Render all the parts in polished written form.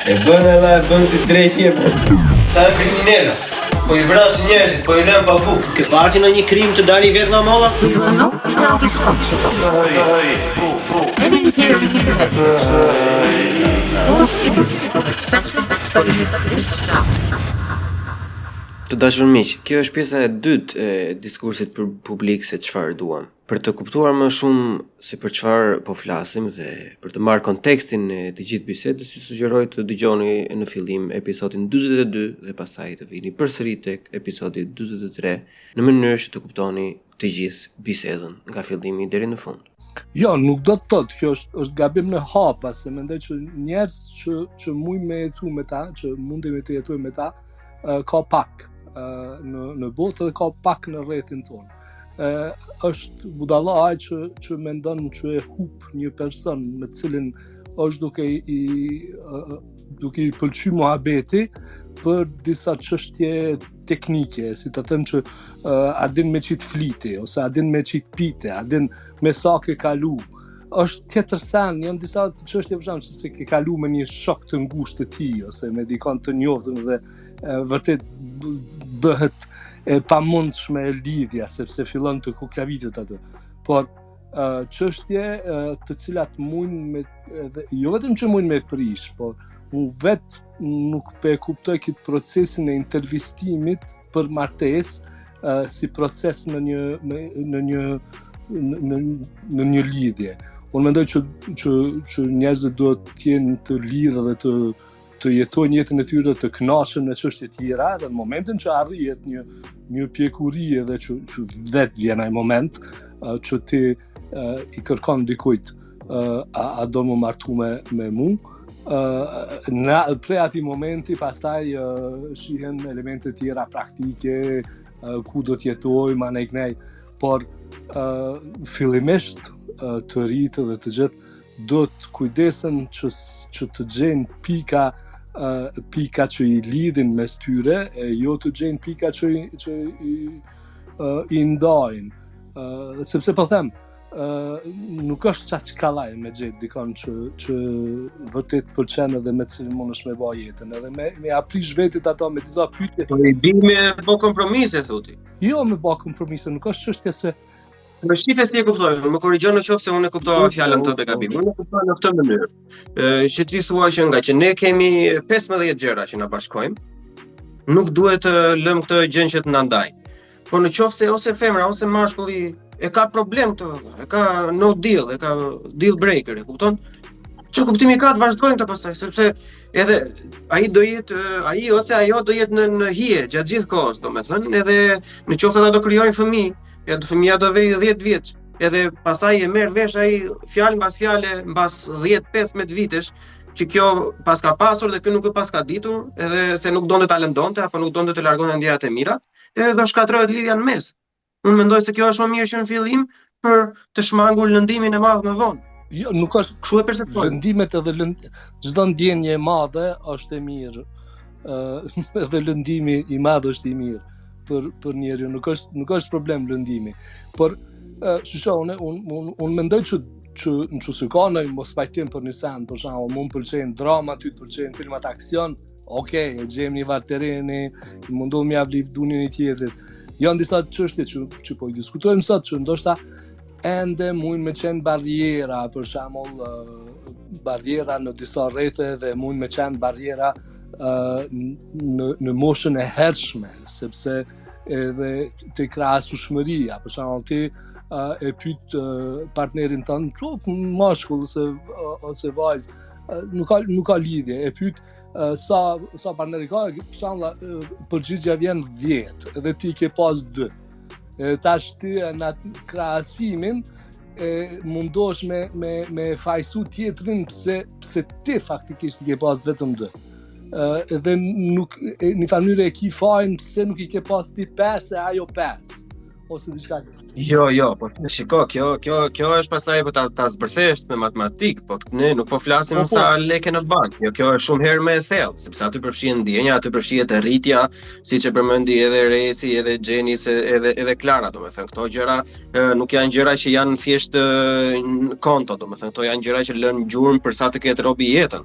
E bën edhe e bën si drejtje. Ta e kriminella. Po I vrasin njerëzit, po I lën pa buk. Ke parti në një krim të dali vetë nga molla? No, not responsible. Të dashur miq, kjo është pjesa e dytë e diskursit për publik se çfarë duam. Për të kuptuar më shumë se për çfarë po flasim dhe për të marrë kontekstin e të gjithë bisedës, ju sugjeroj të dëgjoni në fillim episodin 42 dhe pastaj të vini përsëri tek episodi 43 në mënyrë që të kuptoni të gjithë bisedën nga fillimi deri në fund. Jo, nuk do të thotë, kjo është gabim në hapa, se mendoj që njerëz që mund me jetu me ta, që mundemi të jetojmë me ta, ka pak në botë dhe ka pak në rrethin tonë. Është budalla ai që mendon që e hup një person me cilin është duke I pëlqyer muhabeti për disa çështje teknike, si të them që a din me çit fliti, ose a din me çit pite, a din me sa ke kalu. Është tjetër sen, janë disa çështje për shembull se ke kalu me një shok të ngushtë të tij ose me dikon të njoftën dhe vërtet bëhet e pamundshme e lidhja sepse fillon të kuklavitet atë. Por çështje të cilat mund jo vetëm që mund me prish, por unë vetë nuk pe kuptoj këtë procesin e intervistimit për martesë si proces në një lidhje. Unë mendoj që njerëzit duhet të jenë të lirë dhe të jetojnë jetën e tyre të kënaqur në çështje të tjera, dhe në momentin që arrihet një pjekuri edhe që vetë vjen ai moment që ti I kërkon dikujt a do më martu me mu, prej atij momenti pastaj shihen elemente tjera praktike, ku do të jetojmë, a nej, por fillimisht të rritë dhe të gjithë do të kujdesen që të gjejnë pika që I lidhin mes tyre, jo të gjejnë pika që I ndajnë. Sepse po them, nuk është çaq kallaj me gjetë dikon që vërtet pëlqen edhe me cilin mundesh me bë jetën, edhe me aprish vetit ato me disa pyetje. Po I bën me bë kompromise thotë. Jo me bë kompromise, nuk është çështje se Më shifë si e kuptoj, më korrigjon nëse unë e kuptova fjalën tënde gabim. Unë e kuptoj në këtë mënyrë. Që ti thua që nga që ne kemi 15 gjëra që na bashkojmë, nuk duhet të lëm këtë gjë që të na ndaj. Por në qoftë se ose femra ose mashkulli e ka problem këtë, e ka no deal, e ka deal breaker, e kupton? Ço kuptimi ka të vazhdojnë të pastaj, sepse edhe ai ose ajo do jetë në hije gjatë gjithë kohës, domethënë, edhe në qoftë ata do krijojnë fëmijë, fëmija do vej 10 vjeç, edhe pastaj e merr vesh ai fjalë mbas fjale mbas 10-15 vitesh, që kjo pas ka pasur dhe kjo nuk e pas ka ditur, edhe se nuk donte ta lëndonte apo nuk donte të largonte ndjejat e mira, edhe do shkatërrohet lidhja në mes. Unë mendoj se kjo është më mirë që në fillim për të shmangur lëndimin e madh më vonë. Jo, nuk është kështu e perceptoj. Lëndimet edhe çdo ndjenje e madhe është e mirë. Edhe lëndimi I madh është I mirë për njeriu, nuk është problem lëndimi. Por unë mendoj që në që ka në mos pajtim për një sen, për shembull, më pëlqejnë drama, ty të pëlqejnë filmat aksion, okay, e gjejmë një vartereni, mundohemi ja vlivduni një tjetrit. Janë disa çështje që po I diskutojmë sot, që ndoshta ende mund me qenë barriera, për shembull, barriera në disa rrethë dhe mund me qenë barriera në moshën e hershme, sepse edhe të krahasueshmëria, për shembull ti e pyet partnerin tënd, qoftë mashkull ose vajzë, nuk ka lidhje, e pyet sa partneri ka, për shembull përgjigjja vjen 10 dhe ti ke pas 2. Tash ti në atë krahasimin mundosh me fajsu tjetrin pse ti faktikisht ke pas vetëm 2. Dhe nuk në mënyrë e ki fajin pse nuk I ke pas ti 5 e ajo 5. ose diçka. Jo, po shiko, kjo është pasaj po ta zbërthesh me matematik, po ne nuk po flasim Po. sa leke në bank. Kjo është shumë herë më e thellë, sepse aty përfshihen ndjenja, aty përfshihet rritja, siç e përmendi edhe Resi, edhe Gjeni, edhe Klara, domethënë këto gjëra nuk janë gjëra që janë thjesht konto, domethënë këto janë gjëra që lënë gjurmë për sa të ketë robi jetën.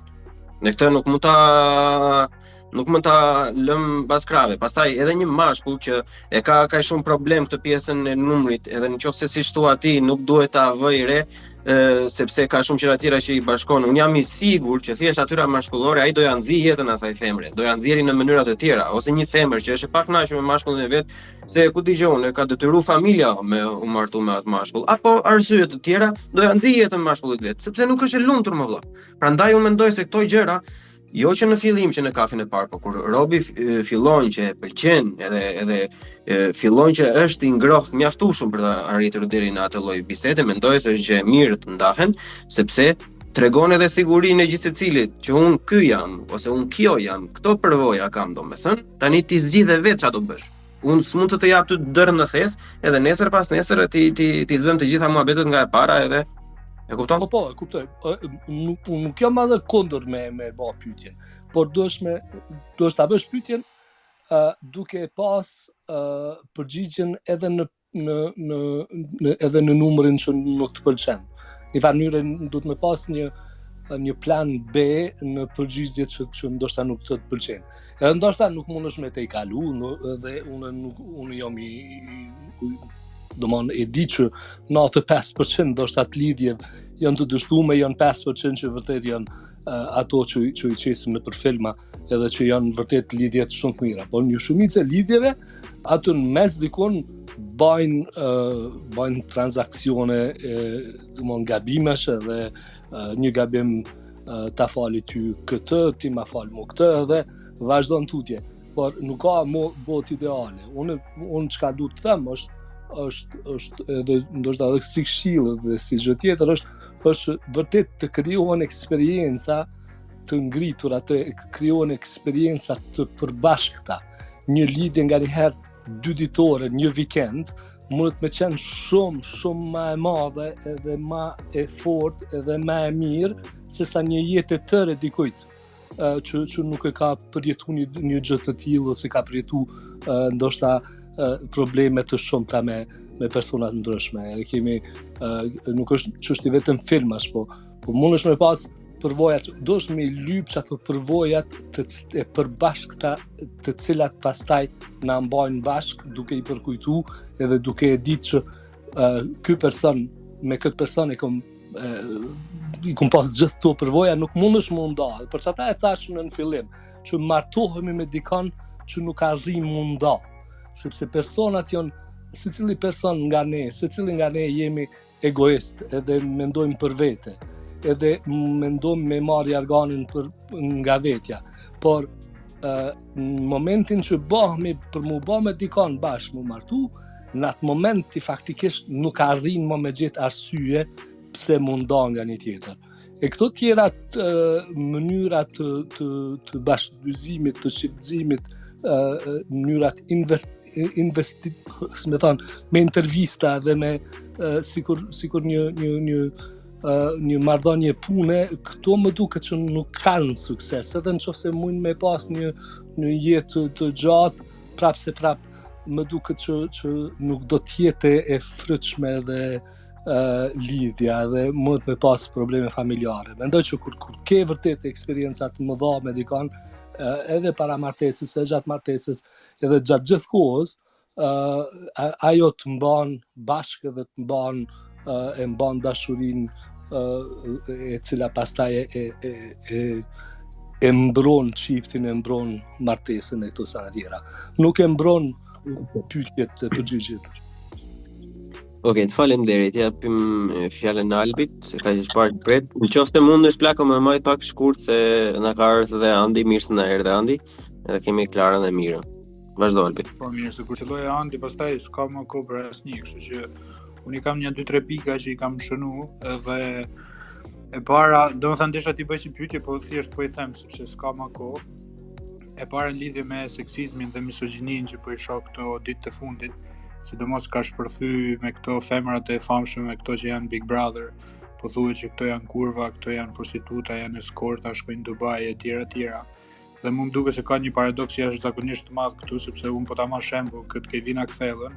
Ne këtë nuk mund ta lëm baskrave. Pastaj edhe një mashkull që e ka shumë problem këtë pjesën e numrit, edhe nëse si thua ti nuk duhet ta vëj re, sepse ka shumë gjëra tjera që i bashkon. Unë jam i sigurt që thjesht atyra mashkullore ai do ja nxjih jetën asaj femre, do ja nxjerrë në mënyra të tjera, ose një femër që është e pakënaqur me mashkullin e vet, se ku dëgjon, ka detyruar familja me u martu me atë mashkull, apo arsye të tjera, do ja nxjih jetën mashkullit vet, sepse nuk është e lumtur më vëlla. Prandaj unë mendoj se këto gjëra jo që në fillim që në kafin e parë, po kur robi fillon që e pëlqen edhe fillon që është i ngrohtë mjaftueshëm për të arritur deri në atë lloj bisede, mendoj se është gjë e mirë të ndahen, sepse tregon edhe sigurinë e gjithë secilit që unë ky jam ose unë kjo jam, këto përvoja kam domethënë, tani ti zgjidhe vetë çfarë do bësh. Unë s'mund të jap ty dorë në thes, edhe nesër pas nesër ti zëm të gjitha muhabetet nga e para edhe e kupton? Po, e kuptoj. Nuk jam edhe kundër me bë pyetjen, por duhesh ta bësh pyetjen duke pas përgjigjen edhe edhe në numrin që nuk të pëlqen. Në farë mënyrë duhet me pas një plan B në përgjigjet që ndoshta nuk të pëlqen. Edhe ndoshta nuk mundesh me të i kalu, edhe unë jam domon e di që 95% ndoshta të lidhjeve janë të dështuar, janë 5% që vërtet janë ato që i qesin në për filma edhe që janë vërtet lidhjet shumë të mira. Por një shumicë lidhjeve aty në mes dikon bajnë transakcione domon gabimesh edhe një gabim ta fali ty këtë, ti ma fal mu këtë edhe vazhdon tutje. Por nuk ka botë ideale. Unë çka duhet të them është edhe ndoshta edhe si këshill dhe si gjë tjetër është vërtet të krijohen eksperienca të ngritura, të krijohen eksperienca të përbashkëta. Një lidhje nganjëherë 2 ditore, një vikend, mund të më qenë shumë më e madhe edhe më e fortë edhe më e mirë se sa një jetë e tërë dikujt që nuk e ka përjetuar një gjë të tillë ose ka përjetuar ndoshta probleme të shumta me persona të ndryshme. Edhe kemi nuk është çështje vetëm filmash, po mundesh me pas përvojat, duhesh me lyp ato përvojat e përbashkëta të cilat pastaj na mbajnë bashk duke i përkujtu edhe duke e ditë që ky person me këtë person i kom pas gjithë këto përvoja, nuk mundesh më ndalë. Për çfarë e thash në fillim, që martohemi me dikon që nuk arrim më ndalë. Sepse personat janë, secili person nga ne jemi egoist, edhe mendojmë për vete, edhe mendojmë me marrë jargonin nga vetja. Por në momentin që bëhemi për mu bë me dikon bashkë mu martu, në atë moment ti faktikisht nuk arrin më me gjetë arsye pse mundon nga një tjetër. E këto tjera mënyrat të bashkëdyzimit, të shqiptëzimit, mënyrat me intervista dhe me sikur një marrëdhënie pune, këto më duket që nuk kanë sukses, edhe nëse mund me pas një jetë të gjatë, prapë më duket që nuk do të jetë e frytshme dhe lidhja dhe mund me pas probleme familjare. Mendoj që kur ke vërtet eksperienca të mëdha me dikon, edhe para martesës, edhe gjatë martesës, edhe gjatë gjithë kohës, ajo të mban bashkë dhe të mban dashurinë e cila pastaj e mbron çiftin, e mbron martesën e këto sa tjera. Nuk e mbron pyetjet e përgjigjet. Okej, të faleminderit. Japim fjalën Albit, se ka që shpart pret. Nëse mundesh plako më majt pak shkurt se na ka ardhur dhe Andi, mirë se na erdhi Andi, edhe kemi Klarën dhe Mirën. Vazhdo Albi. Po mirë, se kur filloi Andi, pastaj s'ka më kohë për asnjë, kështu që unë kam një 2-3 pika që i kam shënu dhe e para, domethënë desha ti bëj si pyetje, po thjesht po i them sepse s'ka më kohë. E para në lidhje me seksizmin dhe misogjininë që po i shoh këto ditë të fundit, sidomos ka shpërthy me këto femrat e famshme, me këto që janë Big Brother, po thuhet që këto janë kurva, këto janë prostituta, janë eskorta, shkojnë në Dubai e tjera. Dhe mu më duket se ka një paradoks jashtëzakonisht të madh këtu, sepse unë po ta marr shembull këtë Kevina Kthellën,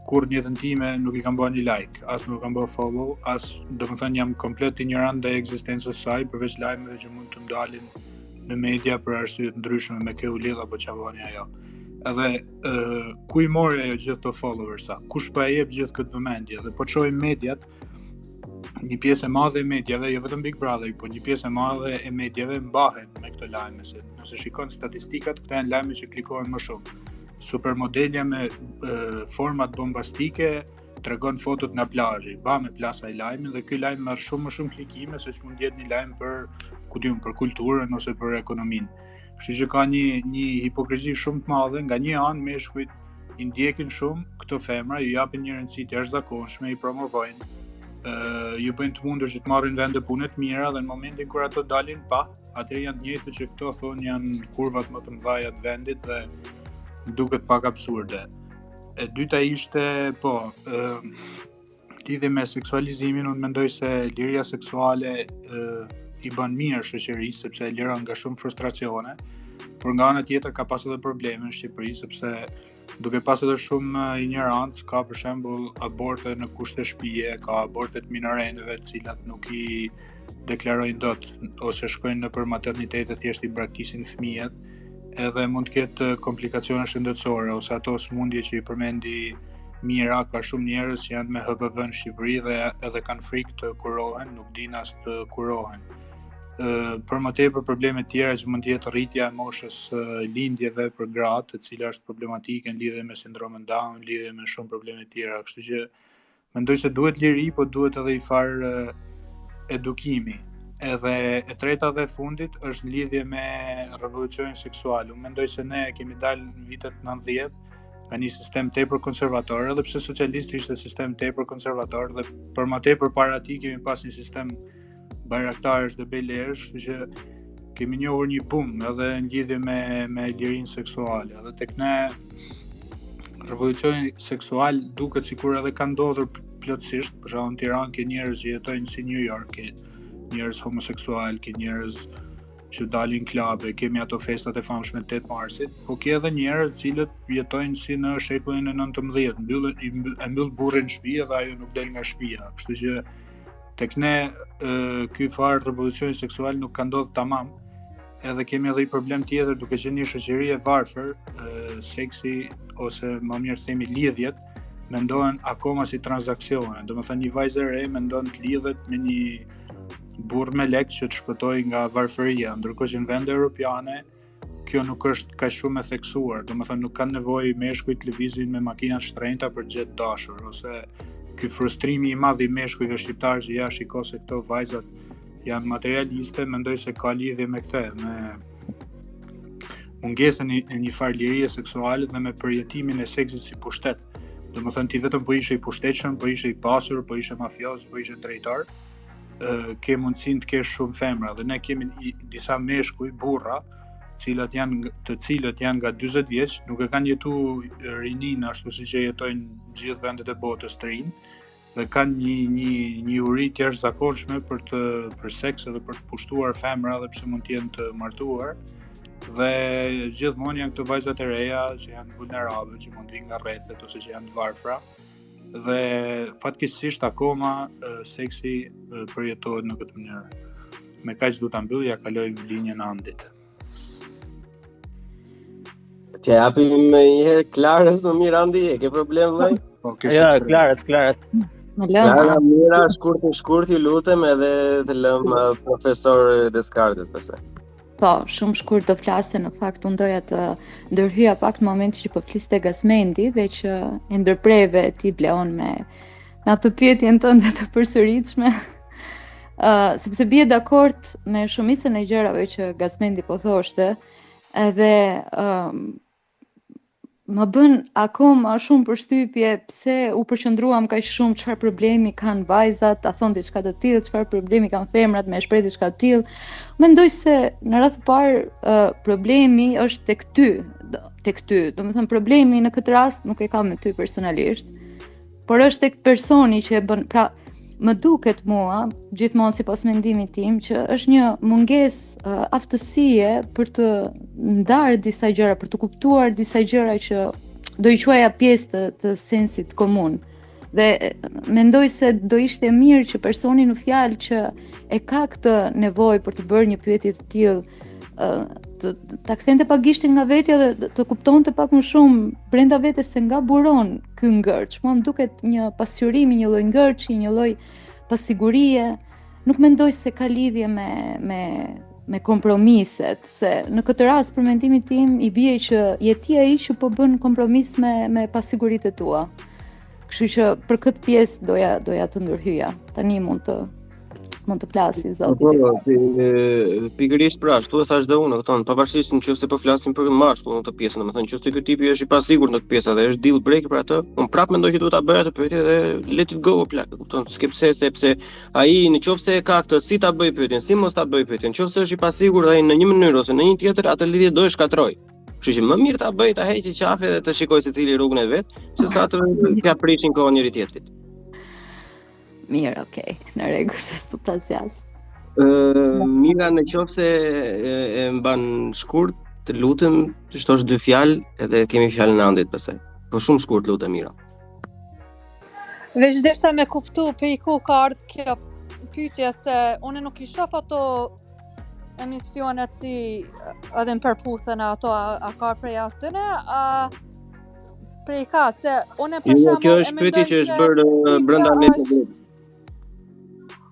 kur në jetën time nuk i kam bërë një like, as nuk kam bërë follow, as domethënë jam komplet ignorant ndaj ekzistencës së saj, përveç lajmeve që mund të më dalin në media për arsye të ndryshme me kë u lidh apo çfarë vani ajo. Edhe ku i mori ajo gjithë këto followersa? Kush po e jep gjithë këtë vëmendje? Dhe po shohim mediat, një pjesë e madhe e medjave, jo vetëm Big Brother, po një pjesë e madhe e medjave mbahen me këto lajme, se nëse shikon statistikat, këto janë lajme që klikohen më shumë. Supermodelja me format bombastike tregon fotot në plazhi, me plasa i lajmin dhe ky lajm merr shumë më shumë klikime se ç'mund jetë një lajm për kulturën ose për ekonominë. Kështu që ka një hipokrizi shumë të madhe, nga një anë meshkujt i ndjekin shumë këto femra, ju japin një rëndësi të jashtëzakonshme, i promovojnë, ju bëjnë të mundur që të marrin vende pune të mira dhe në momentin kur ato dalin atëherë janë të njëjtët që këto thonë janë kurvat më të mëdha të vendit dhe duket pak absurde. E dyta ishte, lidhje me seksualizimin, unë mendoj se liria seksuale i bën mirë shoqërisë sepse e liron nga shumë frustracione, por nga ana tjetër ka pas edhe probleme në Shqipëri sepse duke pas edhe shumë ignorancë, ka për shembull aborte në kushte shtëpie, ka abortet minorenëve të cilat nuk i deklarojnë dot ose shkojnë nëpër maternitete thjesht i braktisin fëmijët, edhe mund të ketë komplikacione shëndetësore ose ato sëmundje që i përmendi Mira, ka shumë njerëz që janë me HPV në Shqipëri dhe edhe kanë frikë të kurohen, nuk dinë as të kurohen. Për më tepër probleme tjera që mund të jetë rritja e moshës lindjeve për gratë, e cila është problematike në lidhje me sindromën Down, në lidhje me shumë probleme tjera. Kështu që mendoj se duhet liri, po duhet edhe i farë edukimi. Edhe e treta dhe fundit është në lidhje me revolucionin seksual. Unë mendoj se ne kemi dalë në vitet 90 nga një sistem tepër konservator, edhe pse socialisti ishte sistem tepër konservator dhe për më tepër para atij kemi pas një sistem bajraktarësh dhe belesh, kështu që kemi njohur një boom edhe në lidhje me lirinë seksuale. Edhe tek ne revolucioni seksual duket sikur edhe ka ndodhur plotësisht, për shembull në Tiranë ke njerëz që jetojnë si New York, ke njerëz homoseksual, ke njerëz që dalin klabe, kemi ato festat e famshme të 8 marsit, po ke edhe njerëz cilët jetojnë si në shekullin e 19, e mbyll burrin në shtëpi dhe ajo nuk del nga shtëpia. Kështu që tek ne ky farë revolucioni seksual nuk ka ndodhur tamam, edhe kemi edhe një problem tjetër duke qenë një shoqëri e varfër, seksi ose më mirë themi lidhjet mendohen akoma si transaksione. Domethënë një vajzë e re mendon të lidhet me një burr me lek që të shpëtojë nga varfëria, ndërkohë që në vende europiane kjo nuk është kaq shumë e theksuar. Domethënë nuk kanë nevojë meshkujt të lëvizin me makina të shtrenjta për gjet dashur, ose ky frustrimi i madh i meshkujve shqiptar që ja shiko se këto vajzat janë materialiste, mendoj se ka lidhje me këtë, me mungesën e një farë lirie seksuale dhe me përjetimin e seksit si pushtet. Domethënë ti vetëm po ishe i pustetshëm, po ishe i pasur, po ishe mafioz, po ishe drejtar, ke mundësinë të kesh shumë femra dhe ne kemi disa meshkuj burra, të cilët janë nga 40 vjeç, nuk e kanë jetuar rinin ashtu siç e jetojnë gjithë vendet e botës të rinj, dhe kanë një uri të jashtëzakonshme për seks edhe për të pushtuar femra edhe pse mund të jenë të martuar. Dhe gjithmonë janë këto vajzat e reja që janë vulnerable, që mund të vinë nga rrethet ose që janë të varfra. Dhe fatkeqësisht akoma seksi përjetohet në këtë mënyrë. Me kaq du ta mbyll, ja kaloj linjën Andit. Që japim një herë Klarës më mirë Andi, e ke problem vëllai? Po, Ja, Klarës. Klara, mira, shkurt ju lutem edhe të lëm profesor Descartes pastaj. Po, shumë shkurt do flasë, në fakt unë doja të ndërhyja pak në moment që po fliste Gazmendi dhe që e ndërpreve ti Bleon me atë pyetjen tënde të përsëritshme. Sepse bie dakord me shumicën e gjërave që Gazmendi po thoshte, edhe më bën akoma shumë përshtypje pse u përqendruam kaq shumë çfarë problemi kanë vajzat, ta thon diçka të tillë, çfarë problemi kanë femrat me shpreh diçka të tillë. Mendoj se në radhë të parë problemi është tek ty. Domethënë problemi në këtë rast nuk e kam me ty personalisht, por është tek personi që e bën, pra më duket mua, gjithmonë sipas mendimit tim, që është një mungesë aftësie për të ndarë disa gjëra, për të kuptuar disa gjëra që do i quaja pjesë të sensit komun. Dhe mendoj se do ishte mirë që personi në fjalë që e ka këtë nevojë për të bërë një pyetje të tillë, ta kthente pak gishtin nga vetja dhe të kuptonte pak më shumë brenda vetes se nga buron ky ngërç. Mua më duket një pasqyrimi, një lloj ngërçi, një lloj pasigurie. Nuk mendoj se ka lidhje me kompromiset, se në këtë rast për mendimin tim i bie që je ti ai që po bën kompromis me pasiguritë tua. Kështu që për këtë pjesë doja të ndërhyja. Tani mund të flasi zoti. Pikërisht pra, ashtu e thash dhe unë, kupton, pavarësisht nëse po flasim për mashkull në këtë pjesë, domethënë nëse ky tipi është i pasigurt në këtë pjesë dhe është deal breaker për atë, unë prapë mendoj që duhet ta bëj atë pyetje dhe let it go plak, kupton, s'ke pse sepse ai nëse ka këtë si ta bëj pyetjen, si mos ta bëj pyetjen, nëse është i pasigurt ai në një mënyrë ose në një tjetër, atë lidhje do e shkatroj. Kështu që më mirë ta bëj, ta heqë qafe dhe të shikoj secili rrugën e vet, sesa të t'ia prishin kohën njëri tjetrit. Mirë, okay, në rregull, s'u ta zjas. Mira, në qoftë se e mban shkurt, të lutem të shtosh 2 fjalë edhe kemi fjalën e Andit pastaj. Po shumë shkurt lutem Mira. Veç deshta me kuptu pe i ku ka ardhë kjo pyetje se unë nuk i shoh ato emisionet si edhe në përputhen ato a ka prej atyne, prej ka se unë për shembull kjo është pyetje që është bërë brenda netit.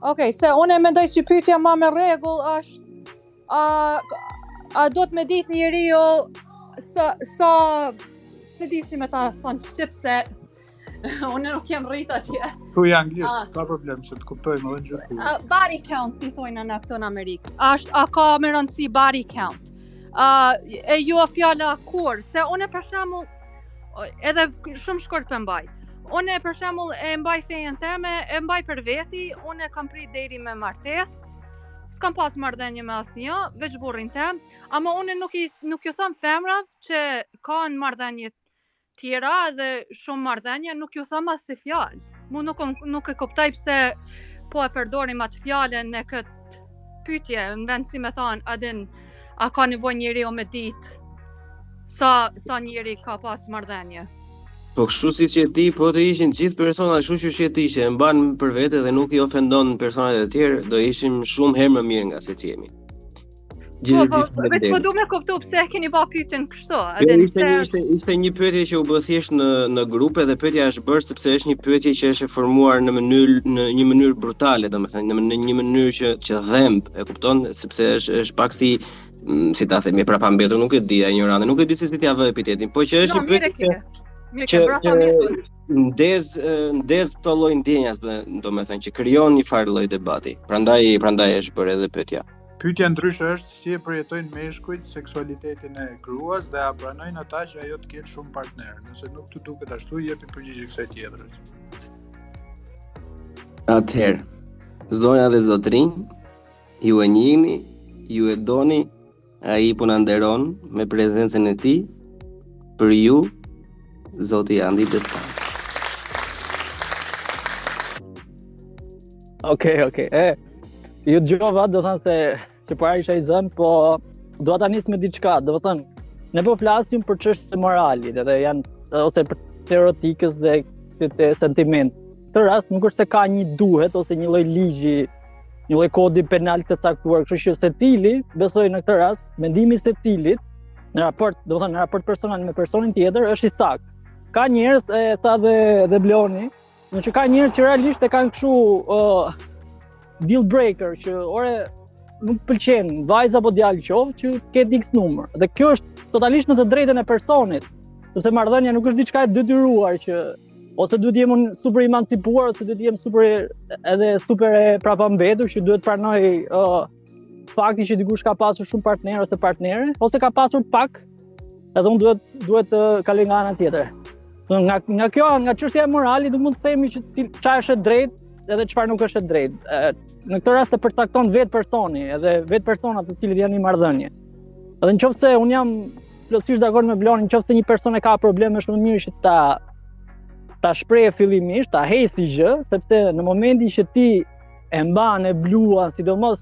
Okej, se unë mendoj që pyetja më me rregull është a do të më ditë njeriu sa se di si me ta thonë shqip se unë nuk jam rrit atje. Tu je anglisht, ka problem se të kuptojmë edhe gjithë. Body count si thojnë në këto në Amerikë. A ka më rëndësi body count? E ju fjala kur, se unë për shembull edhe shumë shkurt për mbaj. Unë për shembull e mbaj fejen teme, e mbaj për veti, unë kam prit deri me martesë. S'kam pas marrëdhënie me asnjë, veç burrin tem, ama unë nuk ju them femrave që kanë marrëdhënie tjera dhe shumë marrëdhënie, nuk ju them as si fjalë. Mu nuk e kuptoj pse po e përdorim atë fjalën në këtë pyetje, në vend si me thonë, a ka nevojë njeriu me ditë sa njeri ka pas marrëdhënie. Po kështu siç e ti, po të ishin gjithë persona kështu që ti që e mban për vete dhe nuk i ofendon personat e tjerë, do ishim shumë herë më mirë nga se që jemi. Veç po du me kuptu pse keni ba pyetjen kështu. Ishte një pyetje që u bë thjesht në grupe dhe pyetja është bërë sepse është një pyetje që është e formuar në një mënyrë brutale, domethënë në një mënyrë që dhemb, e kupton, sepse është pak si ta themi prapa mbetur, nuk e di, ignorante, nuk e di si t'ia vë epitetin, po që është një pyetje që ndez këto lloj ndjenjas, domethënë që krijon një farë lloj debati. Prandaj është bërë edhe pyetja. Pyetja ndryshe është si e përjetojnë meshkujt seksualitetin e gruas dhe a pranojnë ata që ajo të ketë shumë partner. Nëse nuk të duket ashtu, jepi përgjigje kësaj tjetrës. Atëherë, zonja dhe zotrinj, ju e njihni, ju e doni, ai po na nderon me prezencën e tij. Për ju Zoti Andi Destan. Okej. Ju dëgjova, do thënë se që para isha i zënë, po dua ta nis me diçka, do të thënë, ne po flasim për çështje morale, dhe janë ose për teoretikës dhe të sentiment. Në rast nuk është se ka një duhet ose një lloj ligji, një lloj kodi penal të caktuar, kështu që secili, besoj në këtë rast, mendimi i secilit në raport, do të thënë në raport personal me personin tjetër është i saktë. Ka njerëz, e tha dhe Bleoni, që ka njerëz që realisht e kanë kështu deal breaker që ore nuk pëlqen vajza apo djalë qoftë që ketë X numër. Dhe kjo është totalisht në të drejtën e personit, sepse marrëdhënia nuk është diçka e detyruar që ose duhet jem super emancipuar ose duhet jem super e prapambetur që duhet pranoj fakti që dikush ka pasur shumë partner ose partnere, ose ka pasur pak edhe unë duhet të kaloj nga ana tjetër. Nga kjo, nga çështja e moralit, do mund të themi që çfarë është e drejtë edhe çfarë nuk është e drejtë. Në këtë rast e përcakton vetë personi, edhe vetë personat të cilët janë në marrëdhënie. Edhe nëse unë jam plotësisht dakord me Blonin, nëse një person e ka probleme, është më mirë që ta shprehë fillimisht, ta hesi gjë, sepse në momentin që ti e mban e blua, sidomos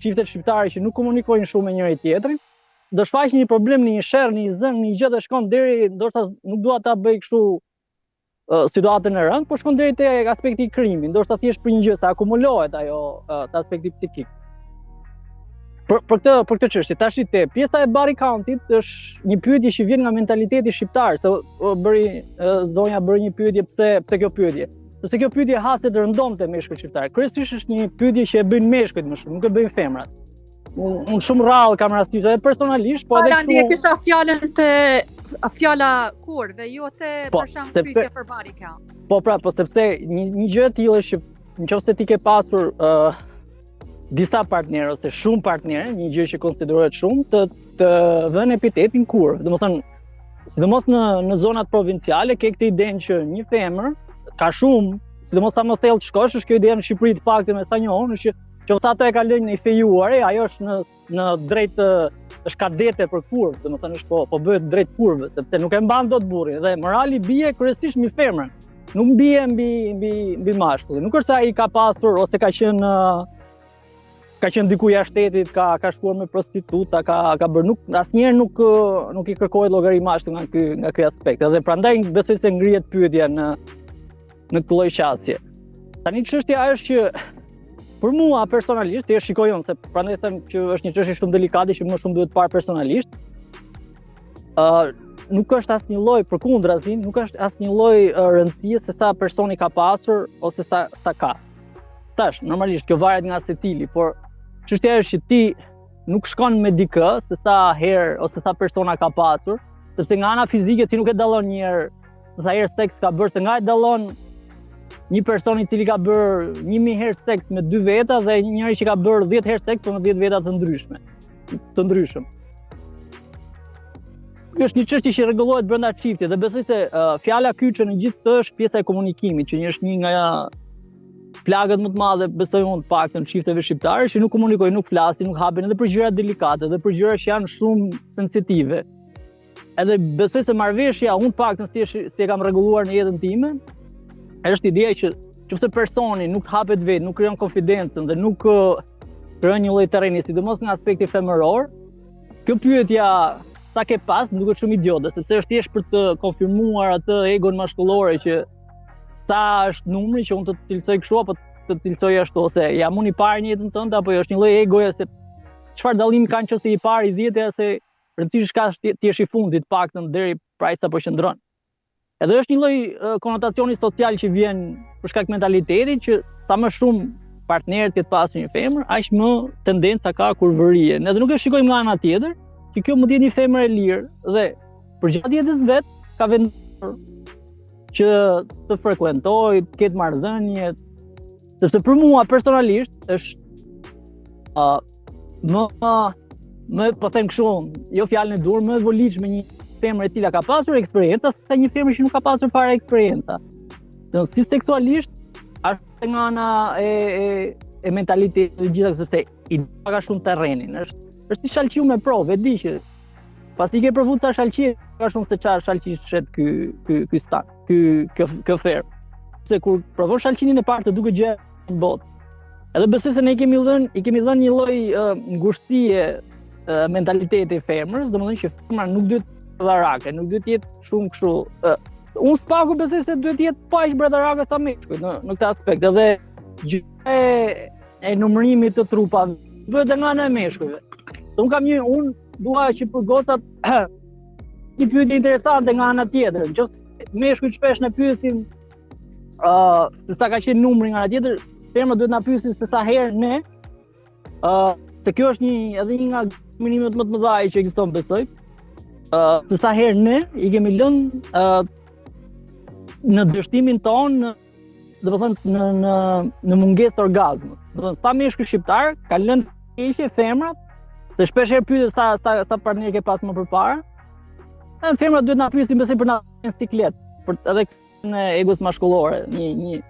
çiftet shqiptare që nuk komunikojnë shumë me njëri tjetrin, do shfaqë një problem, një sherr, një zëng, një gjë dhe shkon deri, ndoshta nuk dua ta bëj kështu situatën e rëndë, por shkon deri te aspekti i krimit, ndoshta thjesht për një gjë se akumulohet ajo te aspekti psikik. Për këtë çështje, tash pjesa e body countit është një pyetje që vjen nga mentaliteti shqiptar, se zonja bëri një pyetje pse kjo pyetje. Sepse kjo pyetje haset rëndom te meshkujt shqiptar. Kryesisht është një pyetje që e bëjnë meshkujt më shumë, nuk e bëjnë femrat. Unë shumë rrallë kam rastisht edhe personalisht, po edhe kështu. Kisha fjala kurve, jo te për shembull pyetje për body count. Po sepse një gjë e tillë është që nëse ti ke pasur disa partnerë ose shumë partnerë, një gjë që konsiderohet shumë, të vënë epitetin kurv. Domethënë, sidomos në zonat provinciale ke këtë idenë që një femër ka shumë, sidomos sa më thellë të shkosh, është kjo ide në Shqipëri të fakti me sa njohun, është që ato e kalojnë në fejuar, ajo është në drejt është kadete për kurvë, domethënë është po bëhet drejt kurvës, sepse nuk e mban dot burrin dhe morali bie kryesisht mbi femrën, nuk bie mbi mashkullin. Nuk është se ai ka pasur ose ka qenë diku jashtë shtetit, ka shkuar me prostituta, ka bërë asnjëherë nuk i kërkohet llogari mashkullit nga ky aspekt. Edhe prandaj besoj se ngrihet pyetja në këtë lloj qasje. Tani çështja është që për mua personalisht, e shikoj unë, se prandaj them që është një çështje shumë delikate që më shumë duhet parë personalisht. Nuk është asnjë lloj përkundrazi, nuk është asnjë lloj rëndësie se sa personi ka pasur ose sa ka. Tash, normalisht kjo varet nga secili, por çështja është që ti nuk shkon me dikë se sa herë ose sa persona ka pasur, sepse nga ana fizike ti nuk e dallon një herë sa herë seks ka bërë, se nga e dallon një person i cili ka bërë 1000 herë seks me 2 veta dhe njëri që ka bërë 10 herë seks me 10 veta të ndryshëm. Kjo është një çështje që rregullohet brenda çiftit dhe besoj se fjala kyçe në gjithë të është pjesa e komunikimit, që është një nga plagët më të madhe, besoj unë, të paktën çifteve shqiptare që nuk komunikojnë, nuk flasin, nuk hapen edhe për gjëra delikate dhe për gjëra që janë shumë sensitive. Edhe besoj se marrëveshja, unë paktën si e kam rregulluar në jetën time, është ideja që nëse personi nuk hapet vetë, nuk krijon konfidencën dhe nuk krijon një lloj terreni, sidomos në aspektin femëror, kjo pyetja sa ke pas duket shumë idiote, sepse është thjesht për të konfirmuar atë egon maskullore që sa është numri që unë të cilësoj kështu apo të cilësoj ashtu, ose jam unë i parë në jetën tënde apo është një lloj egoje, se çfarë dallimi kanë nëse i parë, i 10 ose rëndësisht ka ti je i fundit paktën deri pra sa po qëndron. Edhe është një lloj konotacioni social që vjen për shkak mentalitetit që sa më shumë partnerët që të pasur një femër, aq më tendenca ka kurvërie. Edhe nuk e shikojmë nga ana tjetër, që kjo mund të jetë një femër e lirë dhe përgjatë jetës vet ka vendosur që të frekuentoj, të ketë marrëdhënie, sepse për mua personalisht është më po them kështu, jo fjalën e dur, më e volitshme një femër e cila ka pasur eksperiencë se një femër që nuk ka pasur para eksperiencë. Do si seksualisht është nga ana e mentalitetit të gjitha, sepse i ka shumë terrenin. Është si shalqiu me provë, e di që pasi ke provuar sa shalqi, ka shumë se çfarë shalqi shet ky stan, kjo ferm. Se kur provon shalqinin e parë të duket gjë në botë. Edhe besoj se ne i kemi dhënë një lloj ngushtësie mentaliteti i femrës, domethënë që femra nuk duhet bradharake, nuk duhet të jetë shumë kështu. Unë spaku besoj se duhet të jetë pa aq bradharake sa meshkujt në këtë aspekt. Edhe gjë e numërimit të trupave bëhet nga ana e meshkujve. Unë dua që për gocat një pyetje interesante nga ana tjetër. Nëse meshkujt shpesh na pyesin se sa ka qenë numri nga ana tjetër, femrat duhet na pyesin se sa herë ne, se kjo është edhe një nga minimet më të mëdha që ekziston besoj. Se sa herë ne i kemi lënë në dështimin tonë, domethënë në mungesë orgazmit. Domethënë sa meshkuj shqiptar kanë lënë keqe femrat, se shpesh herë pyetet sa partner ke pas më përpara, Femrat duhet na pyesin besoj për na në siklet, për edhe në egos maskullore, një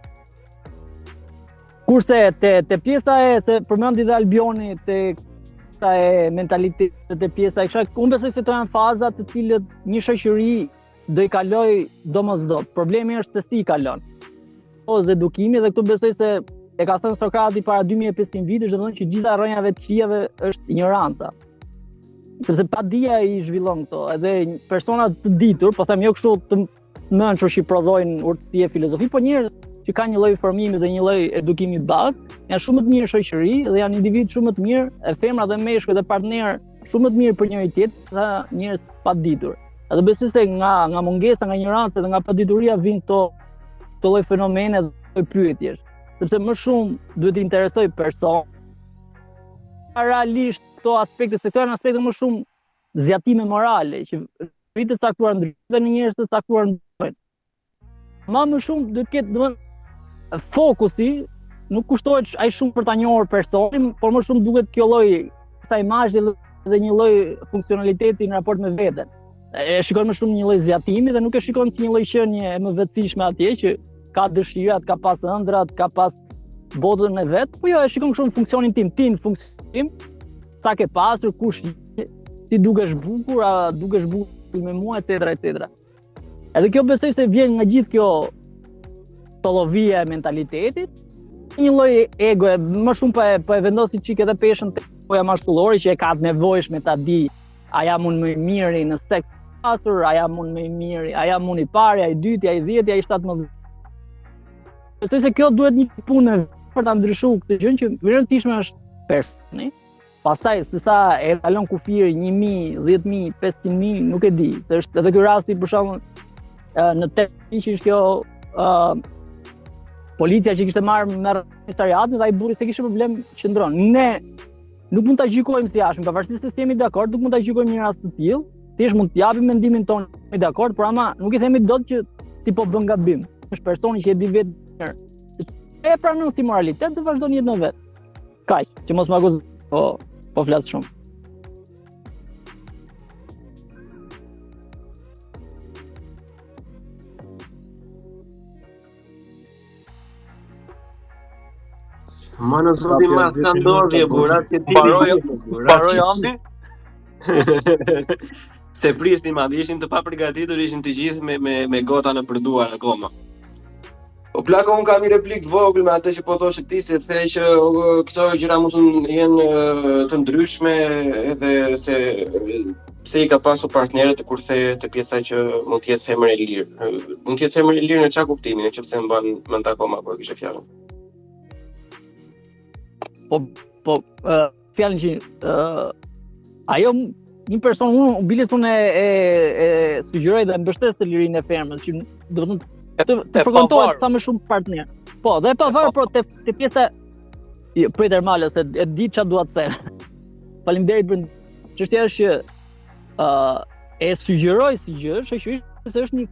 kurse te pjesa e se përmendi dhe Albioni te pjesa e mentalitetit te pjesa e kësaj, unë besoj se to janë faza të cilët një shoqëri do i kaloj domosdoshmë. Problemi është se si i kalon. Ose edukimi dhe këtu besoj se e ka thënë Sokrati para 2500 vitesh, domethënë që gjitha rrënjave të këqijave është ignoranca. Sepse pa dija i zhvillon këto, edhe persona të ditur, po them jo kështu të mençur që prodhojnë urtësi e filozofi, po njerëz që kanë një lloj formimi dhe një lloj edukimi bazë, janë shumë më të mirë shoqëri dhe janë individ shumë më të mirë, e femra dhe meshkuj dhe partner shumë më të mirë për njëri tjetrin se njerëz pa ditur. Edhe besoj se nga mungesa, nga ignoranca dhe nga padituria vijnë këto lloj fenomene dhe pyetjesh. Sepse më shumë duhet të interesoj person. Realisht këto aspekte, se këto janë aspekte më shumë zjatime morale, që rritë të caktuar ndryshme dhe në njerëz të caktuar ndryshme. Më shumë duhet ketë, domethënë, fokusi nuk kushtohet ai shumë për ta njohur personin, por më shumë duhet kjo lloj sa imazhi dhe një lloj funksionaliteti në raport me veten. E shikon më shumë një lloj zjatimi dhe nuk e shikon si një lloj qenie e më vetësishme atje që ka dëshirat, ka pas ëndrat, ka pas botën e vet, po jo, e shikon shumë funksionin tim, funksionim, sa ke pasur, kush si dukesh bukur, a dukesh bukur me mua, etc. Edhe kjo besoj se vjen nga gjithë kjo tollovia e mentalitetit, një lloj ego, më shumë po e vendosi çik edhe peshën te poja maskullore që e ka të nevojshme ta di, a jam unë më i miri në seks pasur, a jam unë më i miri, a jam unë i pari, a i dyti, a i 10, a i 17. Besoj se kjo duhet një punë për ta ndryshuar këtë gjë që më rëndësishme është personi. Pastaj se sa e kalon kufiri 1000, 10.000, 500.000, nuk e di. Se është edhe ky rasti për shembull në Teti që është kjo policia që kishte marrë me komisariatin dhe ai burri se kishte problem qëndron. Ne nuk mund ta gjykojmë si jashtë, pavarësisht se jemi dakord, nuk mund ta gjykojmë një rast të tillë. Thjesht mund t'japim mendimin tonë, jemi dakord, por ama nuk i themi dot që ti po bën gabim. Është personi që e di vetë mirë. E pranon si moralitet dhe vazhdon jetën e vet. Kaq, që mos më akuz, po flas shumë. Ma në zoti ma të ndodhje, burat, që ti... Baroj Andi? Se prisni ma, ishin të paprigatitur, ishin të gjithë me gota në përduar akoma. O plako, unë kam një replik të vogël me atë që po thoshe ti, se the që këto gjëra mund të jenë të ndryshme edhe se i ka pasur partnerët kur the të pjesa që mund të jetë femër e lirë. Mund të jetë femër e lirë në çfarë kuptimi, nëse mban mend akoma po kishe fjalën. Fjalën që ajo një person unë biles unë e sugjeroj dhe mbështes të lirinë e femrës, që do të përkontohet sa më shumë partner. Po, dhe e pavarur por te pjesa prit Ermalo se e di çfarë dua të them. Faleminderit për çështja është që e sugjeroj si gjë, shoqërisht se është një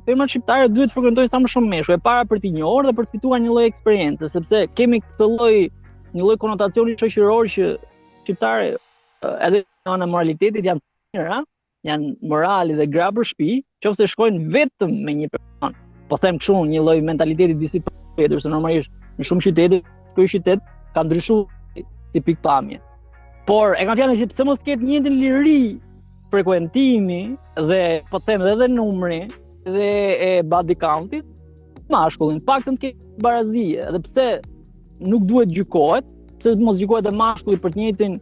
femra shqiptare duhet të frekuentojë sa më shumë meshkuj, e para për t'i njohur dhe për të fituar një lloj eksperiencë, sepse kemi një lloj konotacioni shoqëror që shqiptare edhe në moralitetit janë të mira, janë morali dhe gra për shtëpi, qofse shkojnë vetëm me një person. Po them kështu një lloj mentaliteti disiplinuar, se normalisht në shumë qytete, ky qytet ka ndryshuar si pikpamje. Por e kam fjalën që pse mos ketë njëjtën liri frekuentimi dhe po them edhe numri dhe e body countit, mashkullin, paktën ke barazie, edhe pse nuk duhet gjykohet, pse mos gjykohet e mashkulli për të njëjtin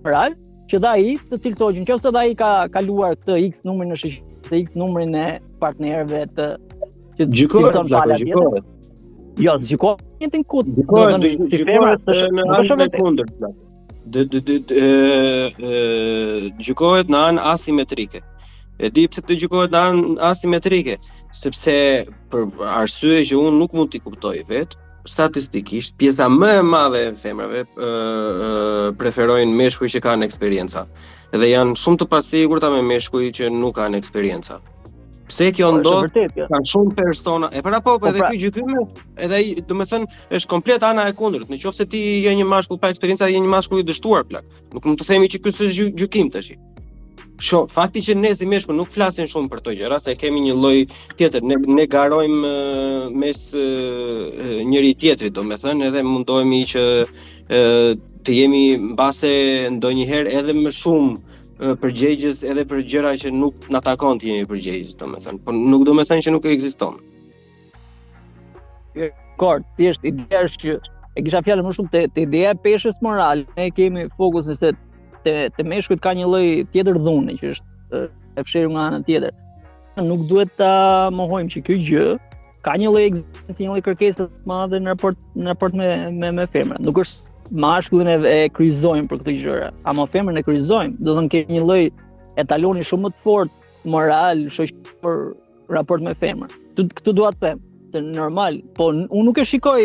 moral, që dha ai të cilësoj, nëse dha ai ka kaluar këtë X numrin në shoqëri, të X numrin e partnerëve të që gjykohet. Jo, gjykohet njëtin kut. Gjykohet në anën e kundërt. Gjykohet në anë asimetrike. E di pse të gjykohet në anë asimetrike, sepse për arsye që unë nuk mund t'i kuptoj vetë, statistikisht pjesa më e madhe e femrave preferojnë meshkuj që kanë eksperjenca dhe janë shumë të pasigurta me meshkuj që nuk kanë eksperjenca. Pse kjo ndodh? Ka shumë persona. E para po edhe ky gjykim, edhe ai, domethënë, është komplet ana e kundërt. Nëse ti je një mashkull pa eksperiencë, je një mashkull i dështuar plak. Nuk mund të themi që ky është gjykim tash. fakti që ne si meshkuj nuk flasin shumë për këto gjëra, se kemi një lloj tjetër, ne garojmë mes njëri tjetrit, domethënë, edhe mundohemi që të jemi mbase ndonjëherë edhe më shumë përgjegjës edhe për gjëra që nuk na takon të jemi përgjegjës, domethënë, por nuk do të thënë që nuk ekziston. Kort, thjesht ideja është që e kisha fjalën më shumë te ideja e peshës morale. Ne kemi fokusin se te meshkujt ka një lloj tjetër dhune që është e fshirë nga ana tjetër. Nuk duhet ta mohojmë që kjo gjë ka një lloj ekzistenci, një lloj kërkese të madhe në raport me femrën. Nuk është mashkullin e kryqëzojmë për këtë gjëra, ama femrën e kryqëzojmë. Do të thonë kemi një lloj etaloni shumë më të fortë moral, shoqëror për raport me femrën. Këtë dua të them, se normal, po unë nuk e shikoj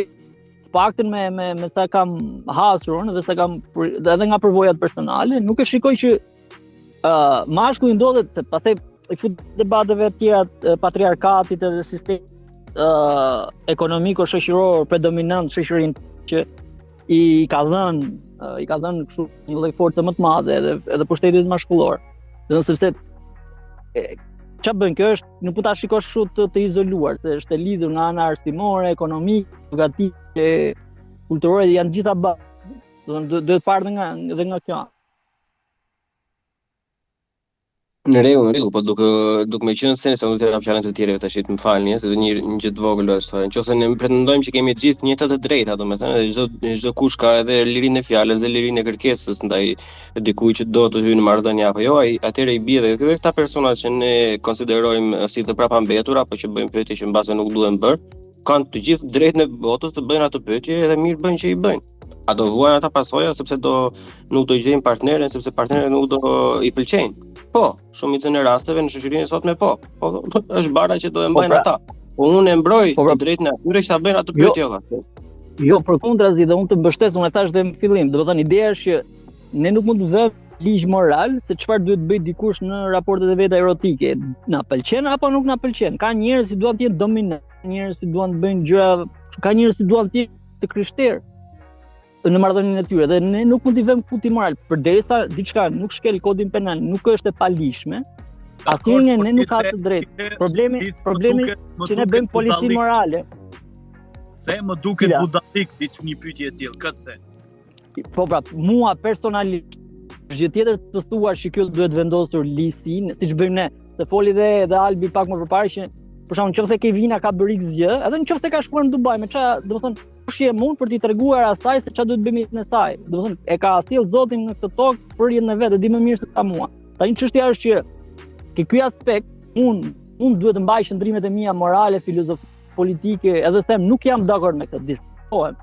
paktën me sa kam hasur dhe sa kam edhe nga përvojat personale, nuk e shikoj që mashkulli ndodhet se pastaj i fut debateve të tjera patriarkatit edhe sistemit ekonomiko-shoqëror predominant shoqërinë që i ka dhënë kështu një lloj force më të madhe edhe pushtetit mashkullor. Do të sepse çfarë bën kjo është nuk po ta shikosh kështu të izoluar, se është e lidhur nga ana arsimore, ekonomike, edukative, kulturore, janë gjitha bashkë. Do të thonë duhet parë edhe nga kjo. Në rregull, po duke më qenë se nuk të kam fjalën të tjerëve tash, më falni, se një gjë të vogël është. Nëse ne pretendojmë që kemi të gjithë të njëjtat të drejta, domethënë çdo kush ka edhe lirinë e fjalës dhe lirinë e kërkesës ndaj dikujt që do të hyjë në marrëdhënie apo jo, atëherë i bie edhe këta persona që ne konsiderojmë si të prapambetur apo që bëjnë pyetje që mbase nuk duhen bërë, kanë të gjithë drejtën e botës të bëjnë atë pyetje edhe mirë bëjnë që i bëjnë. A do vuajnë ata pasoja sepse nuk do gjejnë partnerin, sepse partneri nuk do i pëlqejnë. Po, shumicën e rasteve në shoqërinë e sotme po është bara që do e mbajnë ata. Po unë e mbroj të drejtën e atyre që ta bëjnë atë pyetje. Jo, përkundrazi, dhe unë të mbështes, unë e thash dhe në fillim, do të thënë ideja është që ne nuk mund të vëmë ligj moral se çfarë duhet bëj dikush në raportet e veta erotike. Na pëlqen apo nuk na pëlqen? Ka njerëz që duan të jenë dominant, njerëz që duan të bëjnë gjëra, ka njerëz që duan të jenë të krishterë në marrëdhënien e tyre, dhe ne nuk mund t'i vëmë kuti moral përderisa diçka nuk shkel kodin penal, nuk është e palishme. Atëherë ne nuk ka të drejtë. Problemi që ne bëjmë polici morale. Se më duket budallik një pyetje e tillë, këtë se. Po pra, mua personalisht gjë tjetër të thuar që kjo duhet vendosur lisin, siç bëjmë ne. Se foli dhe Albi pak më përpara që për shembull nëse Kevina ka bërë gjë, edhe nëse ka shkuar në Dubai, me çfarë, domethënë kush je mund për t'i treguar asaj se çfarë duhet bëjmë jetën e saj. Domethënë e ka sjell Zotin në këtë tokë për jetën e vet, e di më mirë se sa mua. Tani çështja është që ky aspekt unë duhet të mbaj qëndrimet e mia morale, filozofike, politike, edhe them nuk jam dakord me këtë, diskutohem.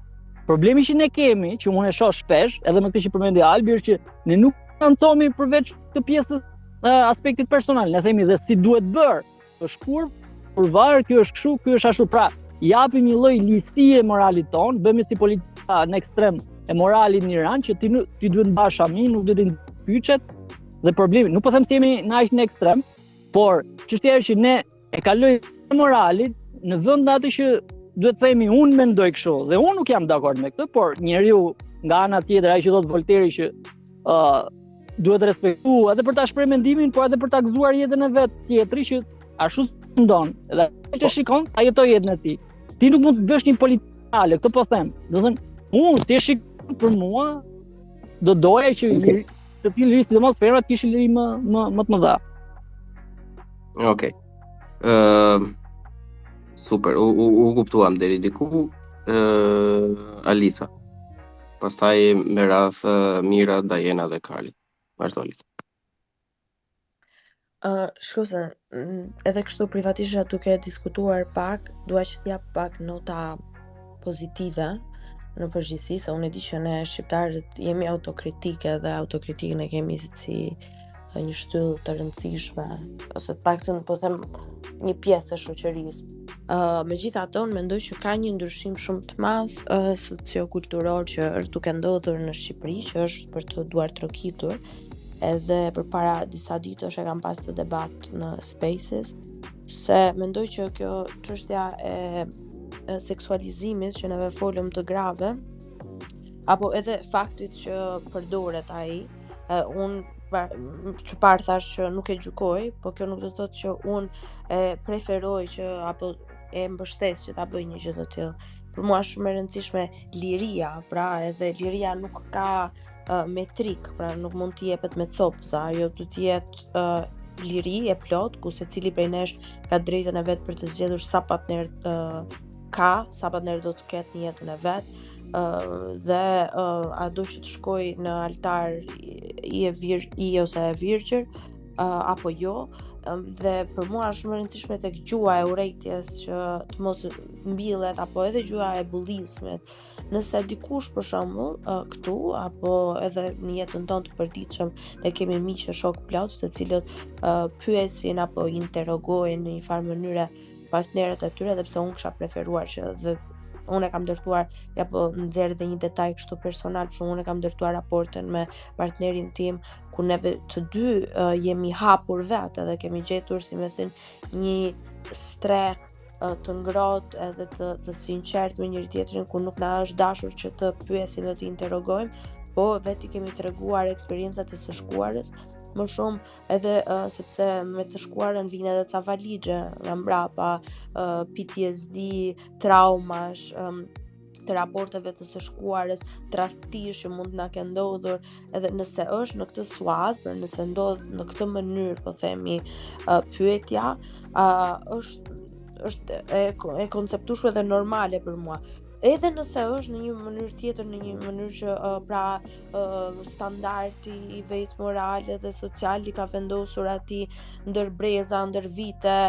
Problemi që ne kemi, që unë e shoh shpesh, edhe me këtë që përmendi Albi, është që ne nuk ancohemi përveç të pjesës aspektit personal. Ne themi dhe si duhet bërë. Është kur përvar, kjo është kështu, kjo është ashtu. Pra, japim një lloj lisie moralit ton, bëhemi si politika në ekstrem e moralit në Iran, që ti duhet mbash amin, nuk duhet të pyçet. Dhe problemi, nuk po them se jemi në aq në ekstrem, por çështja është që ne e kalojmë moralit në vend atë që duhet themi unë mendoj kështu, dhe unë nuk jam dakord me këtë, por njeriu nga ana tjetër, ai që thot Volteri që duhet respektuar edhe për ta shpreh mendimin, por edhe për ta gëzuar jetën e vet tjetri që ashtu ndon. Dhe ai që shikon, ai jeton jetën e tij. Ti nuk mund të bësh një politikale, këtë po them. Do të thënë, unë ti shikon për mua, do doja që të fillë liri, sidomos femrat kishin liri më të mëdha. Okej. Super, u kuptuam deri diku. Alisa. Pastaj me radh Mira, Dajena dhe Karli. Vazhdo Alisa. Shkose, edhe kështu privatisht duke diskutuar pak, dua që t'jap pak nota pozitive në përgjithësi, se unë e di që ne shqiptarët jemi autokritike dhe autokritikën e kemi si një shtyllë të rëndësishme, ose paktën po them një pjesë e shoqërisë. Megjithatë, unë mendoj që ka një ndryshim shumë të madh sociokulturor që është duke ndodhur në Shqipëri, që është për të duar trokitur. Edhe përpara disa ditësh e kam pas të debat në Spaces, se mendoj që kjo çështja e seksualizimit që neve folëm të grave, apo edhe faktit që përdoret ai, unë çfarë thash që nuk e gjykoj, po kjo nuk do të thotë që unë e preferoj që apo e mbështes që ta bëj një gjë të tillë. Për mua është shumë e rëndësishme liria, pra edhe liria nuk ka metrik, pra nuk mund të jepet me copza, ajo do të jetë liri e plot, ku secili prej nesh ka drejtën e vet për të zgjedhur sa partner sa partner do të ketë në jetën e vet. Dhe a do që të shkoj në altar i ose e virgjër apo jo, dhe për mua është shumë e rëndësishme tek gjua e urrejtjes që të mos mbillet, apo edhe gjua e bullizmit. Nëse dikush për shembull këtu apo edhe në jetën tonë të përditshëm ne kemi miq e shok plot të cilët pyesin apo interrogojnë në një farë mënyre partnerët e tyre, dhe pse unë kisha preferuar që dhe unë e kam ndërtuar, apo nxjerr edhe një detaj kështu personal, që unë e kam ndërtuar raportin me partnerin tim, ku neve të dy jemi hapur vetë edhe kemi gjetur, si me thënë, një streh të ngrohtë edhe të sinqert me njëri tjetrin, ku nuk na është dashur që të pyesim dhe të interrogojmë, po vetë i kemi treguar eksperiencat e së shkuarës, më shumë edhe sepse me të shkuarën vijnë edhe ca valixhe nga mbrapa, PTSD, traumash, të raporteve të së shkuarës, tradhtish që mund na ke ndodhur, edhe nëse është në këtë thuaz, pra nëse ndodh në këtë mënyrë, po themi, pyetja, është e konceptueshme dhe normale për mua. Edhe nëse është në një mënyrë tjetër, në një mënyrë që standardi i vet moral dhe social i ka vendosur atij ndër breza, ndër vite,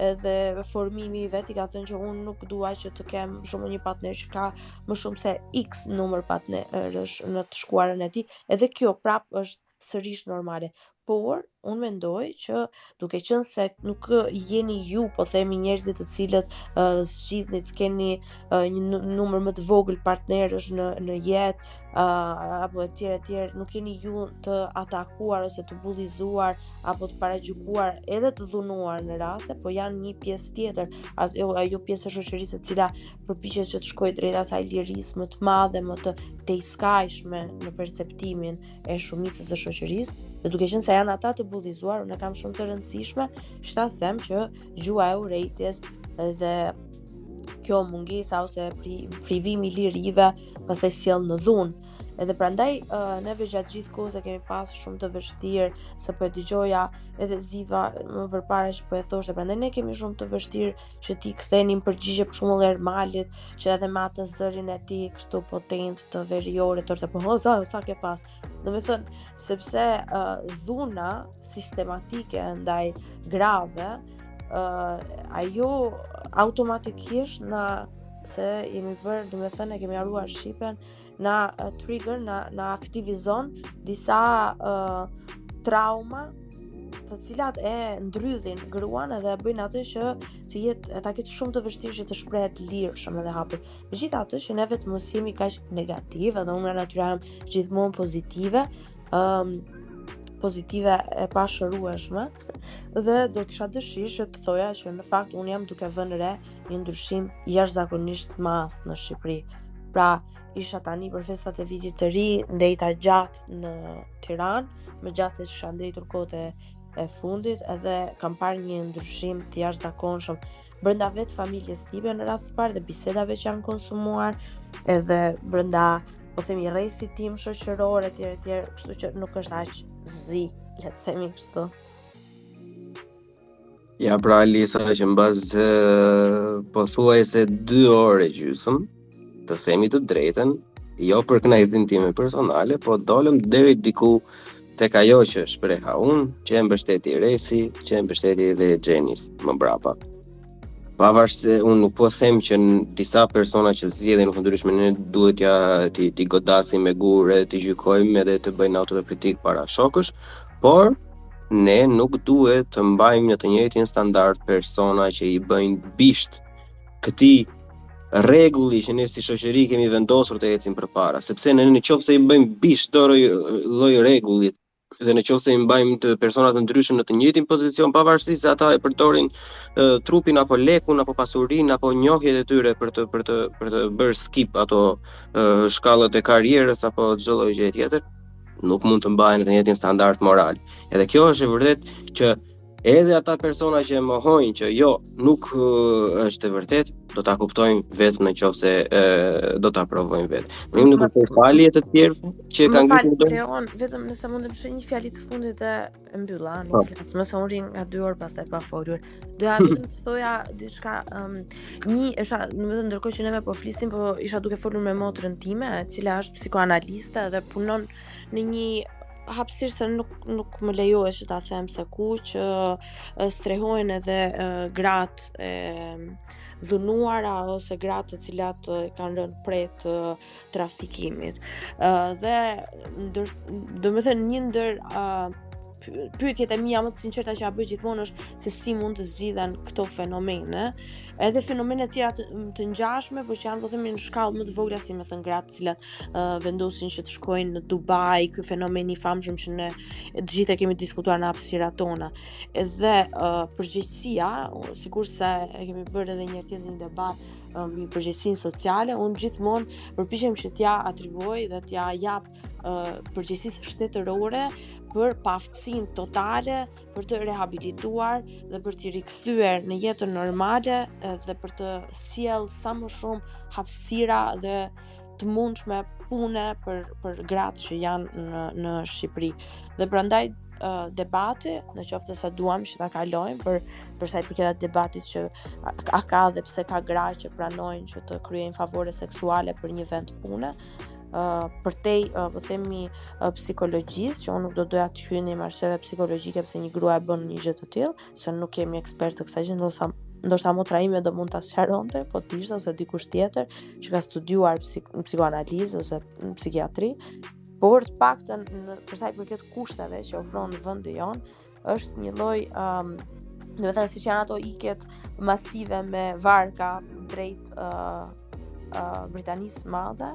edhe formimi i vet i ka thënë që unë nuk dua që të kem shumë një partner që ka më shumë se X numër partnerësh në të shkuarën e tij, edhe kjo prap është sërish normale. Por unë mendoj që duke qenë se nuk jeni ju, po themi, njerëzit të cilët zgjidhni të keni një numër më të vogël partnerësh në jetë, apo etj, nuk jeni ju të atakuar ose të bullizuar apo të paragjykuar edhe të dhunuar në raste, po janë një pjesë tjetër, ajo pjesë e shoqërisë e cila përpiqet që të shkojë drejt asaj lirisë më të madhe, më të tejskajshme në perceptimin e shumicës së shoqërisë. Dhe duke qenë se janë ata të bullizuar, unë e kam shumë të rëndësishme që ta them që gjua e urrejtjes dhe kjo mungesa ose privimi i lirive pastaj sjell në dhunë. Edhe prandaj neve gjatë gjithë kohës e kemi pas shumë të vështirë, se po e dëgjoja edhe Ziva më përpara që po e thoshte, prandaj ne kemi shumë të vështirë që t'i kthenim përgjigje për shembull Ermalit, që edhe me atë zërin e tij kështu potent të veriore, thoshte po sa ke pas. Domethënë, sepse dhuna sistematike ndaj grave, ajo automatikisht se jemi bërë, domethënë e kemi haruar shqipen, na trigger, na aktivizon disa trauma të cilat e ndrydhin gruan edhe e bëjnë atë që të jetë ta ketë shumë të vështirë që të shprehet lirshëm edhe hapur. Megjithatë që neve të mos jemi kaq negativ, edhe unë natyra jam gjithmonë pozitive e pashërueshme, dhe do kisha dëshirë që të thoja që në fakt unë jam duke vënë re një ndryshim jashtëzakonisht të madh në Shqipëri. Pra, isha tani për festat e vitit të ri, ndejta gjatë në Tiranë, më gjatë se isha ndejtur kohët e fundit, edhe kam parë një ndryshim të jashtëzakonshëm brenda vetë familjes time në radhë të parë dhe bisedave që janë konsumuar, edhe brenda, po themi, rrethit tim shoqëror etj, kështu që nuk është aq zi, le të themi kështu. Ja, pra Alisa, që mbas pothuajse 2 orë gjysmë, të themi të drejtën, jo për kënaqësinë time personale, po dolëm deri diku tek ajo që shpreha unë, që e mbështeti Resi, që e mbështeti edhe Xhenis më brapa. Pavarësisht se unë nuk po them që disa persona që zgjedhin në fundryshme ne duhet t'i godasim me gurë, t'i gjykojmë edhe të bëjnë autokritik para shokësh, por ne nuk duhet të mbajmë në të njëjtin standard persona që i bëjnë bisht këtij rregulli që ne si shoqëri kemi vendosur të ecim përpara, sepse ne nëse i bëjmë bisht çdo lloj rregullit dhe nëse i mbajmë të persona të ndryshëm në të njëjtin pozicion, pavarësisht se ata e përdorin trupin apo lekun apo pasurinë apo njohjet e tyre për të bërë skip ato shkallët e karrierës apo çdo lloj gjë tjetër, nuk mund të mbajnë të njëjtin standard moral. Edhe kjo është e vërtet që edhe ata persona që e mohojnë që jo, nuk është e vërtet, do ta kuptojnë vetëm nëse do ta provojnë vetë. Nuk kuptoj falje të tjerë që kanë ngritur. Leon, vetëm nëse mund të më shë një fjali të fundit e mbylla, nuk flas, mëse unë rin nga 2 orë pastaj pa folur. Doja vetëm të thoja diçka, ndërkohë që neve po flisim, po isha duke folur me motrën time, e cila është psikoanaliste dhe punon në një hapësirë se nuk më lejohet që ta them se ku, që strehojnë edhe gratë dhunuara ose gratë të cilat kanë rënë pret trafikimit. Dhe domethënë një ndër pyetjet e mia më të sinqerta që ja bëj gjithmonë është se si mund të zgjidhen këto fenomene, edhe fenomene të tjera të ngjashme, por që janë po themi në shkallë më të vogla, si më thënë gratë të cilat vendosin që të shkojnë në Dubai, ky fenomen i famshëm që ne të gjithë e kemi diskutuar në hapësirat tona. Edhe përgjegjësia, sikurse e kemi bërë edhe një tjetër një debat mbi përgjegjësinë sociale, unë gjithmonë përpiqem që t'ja atribuoj dhe t'ja jap përgjegjësisë shtetërore për paaftësinë totale, për të rehabilituar dhe për t'i rikthyer në jetën normale dhe për të sjellë sa më shumë hapësira dhe të mundshme pune për gratë që janë në Shqipëri. Dhe prandaj debati, në qoftë se duam që ta kalojmë për sa i përket atë debatit që a ka dhe pse ka gra që pranojnë që të kryejnë favore seksuale për një vend pune, përtej po themi psikologjisë, që unë nuk do doja të hyj në marrëdhënie psikologjike pse një grua e bën një gjë të tillë, se nuk kemi ekspert të kësaj gjë, ndoshta motra ime do mund ta sqaronte, po të ishte ose dikush tjetër që ka studiuar psikoanalizë ose psikiatri. Por të paktën për sa i përket kushteve që ofron vendi jon, është një lloj domethënë siç janë ato ikjet masive me varka drejt Britanisë së Madhe,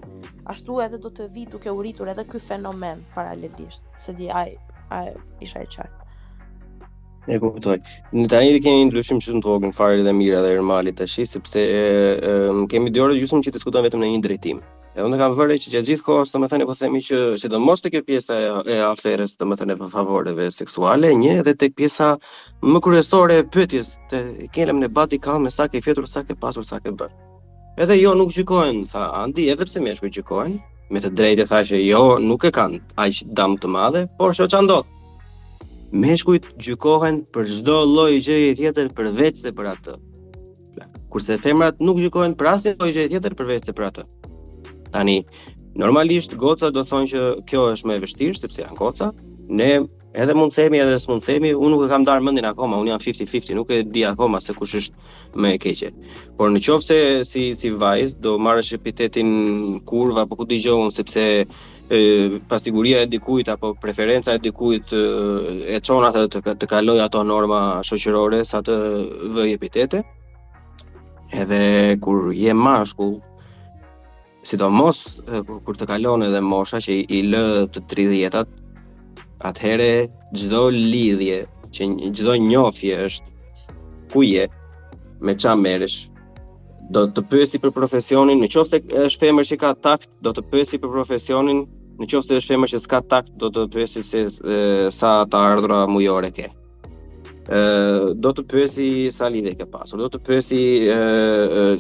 ashtu edhe do të vi duke u rritur edhe ky fenomen paralelisht. Se di ai isha e qartë. E kuptoj. Në tani kemi një ndryshim shumë të vogël fare dhe mira dhe Ermalit tash, sepse kemi 2 orë gjysmë që diskutojmë vetëm në një drejtim. E unë kam vërejt që gjatë gjithë kohës, domethënë po themi që sidomos tek pjesa e aferës, domethënë e favoreve seksuale, edhe tek pjesa më kryesore e pyetjes, të kelem në bati ka me sa ke fjetur, sa ke pasur, sa ke bërë. Edhe jo nuk gjykohen, tha Andi, edhe pse meshkujt gjykohen, me të drejtë tha që jo nuk e kanë aq dëm të madhe, por ç'a ndodh. Meshkujt gjykohen për çdo lloj gjëje tjetër përveç se për atë. Kurse femrat nuk gjykohen për asnjë lloj gjëje tjetër përveç se për atë. Tani, normalisht goca do thonë që kjo është më e vështirë sepse janë goca. Ne edhe mund të themi edhe s'mund të themi, unë nuk e kam darë mendin akoma, unë jam 50-50, nuk e di akoma se kush është më e keqe. Por në qoftë se si vajzë do marrësh epitetin kurva apo ku dëgjon sepse pasiguria e dikujt apo preferenca e dikujt e çon atë të kaloj ato norma shoqërore sa të vëj epitete. Edhe kur je mashkull, sidomos kur të kalon edhe mosha që i lë të 30-tat, atëherë çdo lidhje, çdo njohje është ku je, me ç'a merresh. Do të pyesi për profesionin, nëse është femër që ka takt, do të pyesi për profesionin, nëse është femër që s'ka takt, do të pyesi se sa të ardhura mujore ke. Do të pyesi sa lidhje ke pasur, do të pyesi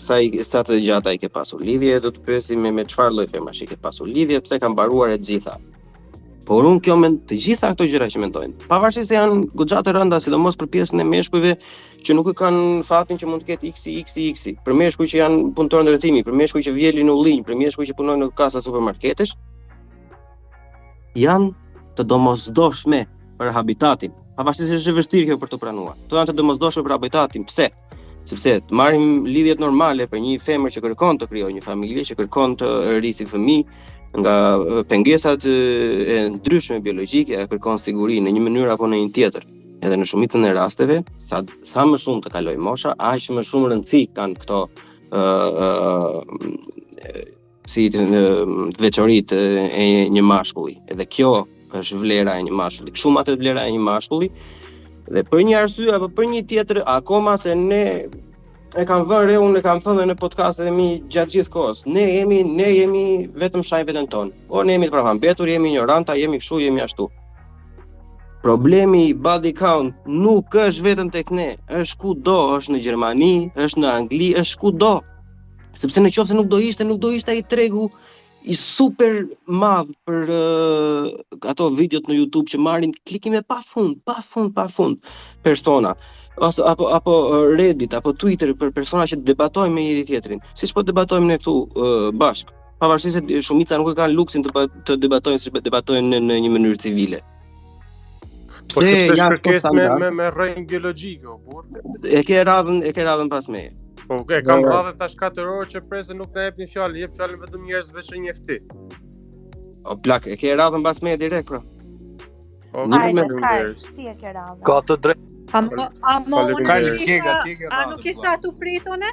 sa të gjata i ke pasur lidhje, do të pyesi me çfarë lloj femrash i ke pasur lidhje, pse kanë mbaruar e gjitha. Por unë kjo të gjitha këto gjëra që mendojnë, pavarësisht se janë goxha të rënda, sidomos për pjesën e meshkujve që nuk e kanë fatin që mund të ketë x. Për meshkuj që janë punëtor ndërtimi, për meshkuj që vjelin në ullinj, për meshkuj që punojnë në kasa supermarketesh, janë të domosdoshme për habitatin. Pavarësisht se është e vështirë kjo për të pranuar. Kto janë të domosdoshme për habitatin. Pse? Sepse të marrim lidhjet normale për një femër që kërkon të krijojë një familje, që kërkon të rrisë fëmijë, nga pengesat e ndryshme biologjike, e kërkon siguri në një mënyrë apo në një tjetër. Edhe në shumicën e rasteve, sa më shumë të kaloj mosha, aq më shumë rëndësi kanë këto veçoritë e një mashkulli. Edhe kjo është vlera e një mashkulli. Shumë atë vlera e një mashkulli. Dhe për një arsye apo për një tjetër, akoma se ne e kam vënë re, unë e kam thënë në podcastet e mi gjatë gjithë kohës. Ne jemi vetëm shajnë veten tonë. O ne jemi të prahambetur, jemi ignoranta, jemi kështu, jemi ashtu. Problemi i body count nuk është vetëm tek ne, është kudo, është në Gjermani, është në Angli, është kudo. Sepse në qoftë se nuk do ishte ai tregu i super madh për ato videot në YouTube që marrin klikime pafund persona. Apo Reddit apo Twitter për persona që debatojnë me njëri tjetrin. Siç po debatojmë ne këtu bashk. Pavarësisht se shumica nuk e kanë luksin të debatojnë siç debatojnë në një mënyrë civile. Po sepse është kërkesë me rrënjë biologjike, o burr. E ke radhën pas meje. Po e kam radhë tash 4 orë që presë nuk na jepni fjalë, jep fjalën vetëm njerëzve që njefti. O plak, e ke radhën pas meje direkt, pra. Po Ti e ke radhën. Ka të drejtë. A nuk isha tu pritune?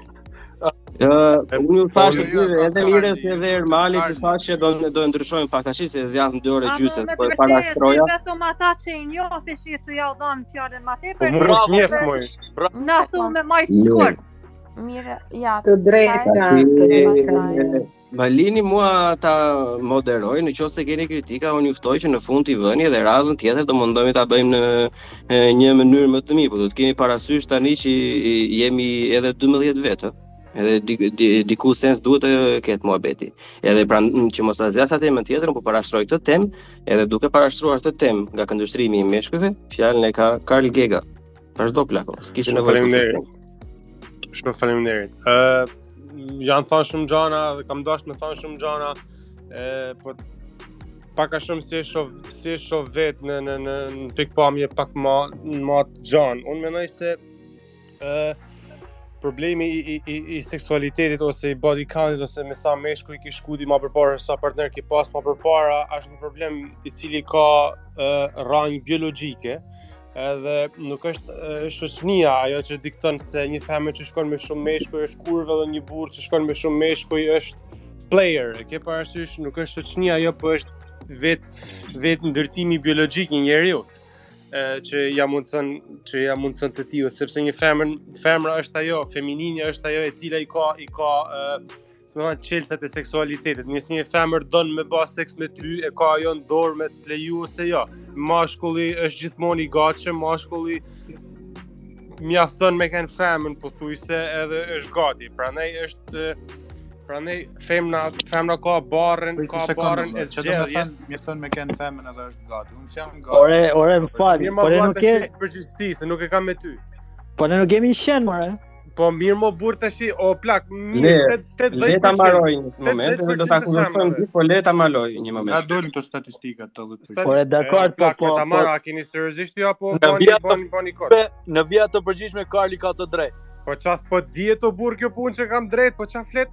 Unë ju thash edhe Mirës edhe Ermalit që thashë do ndryshojmë pak tash se zjatën 2 orë gjysmë për para shtroja. Vetëm ata që i njohin që tu ja u dhan fjalën më tepër. Bravo. Na thumë më të shkurt. Mirë, ja. Të drejtë. Valini mua ta moderoj, nëse keni kritika, unë juftoj që në fund t'i vëni edhe radhën tjetër do mundohemi ta bëjmë në një mënyrë më të mirë, por do të keni parasysh tani që jemi edhe 12 vetë. Edhe diku sens duhet të ketë muhabeti. Edhe pra që mos ta zjas atë temën tjetër, po parashtroj këtë temë, edhe duke parashtruar këtë temë nga këndvështrimi i meshkujve, fjalën e ka Karl Gega. Vazhdo plako, s'kishte nevojë. Shumë faleminderit. Janë thënë shumë gjana dhe kam dashur me thënë shumë gjana, po pak a shumë si e shoh vetë në pikpamje pak më të gjanë. Unë mendoj se problemi i seksualitetit ose i body countit ose me sa meshkuj ki shkudi ma përpara sa partner ki pas ma përpara është një problem i cili ka rrënjë biologjike edhe nuk është shoqënia ajo që dikton se një femër që shkon me shumë meshkuj është kurve dhe një burrë që shkon me shumë meshkuj është player. E ke parasysh nuk është shoqënia ajo, po është vetë ndërtimi biologjik i njeriu. Që ja mundson të tillë sepse një femra është ajo, femininja është ajo e cila i ka çelësat e seksualitetit. Nëse një femër don me bë seks me ty, e ka ajo në dorë me të leju ose jo. Mashkulli është gjithmonë i gatshëm, mashkulli mjafton me kanë femën pothuajse edhe është gati. Prandaj femra ka barrën e zgjedhjes. Mjafton me kanë femën edhe është gati. Unë jam gati. Ore, më fal. Po nuk ke përgjegjësi se nuk e kam me ty. Po ne nuk kemi qenë, more. Po mirë mo burr tash, o plak, mirë, 8-10%. Le ta mbaroj një moment, do ta kundërshtojmë gjithë, po le ta mbaloj një moment. Na dolin këto statistika 80%. Po dakord, po. Ta marr, a keni seriozisht ju apo bani kod? Në vija të përgjithshme Karli ka të drejtë. Po çfarë po dihet o burr kjo punë që kam drejt, po çfarë flet?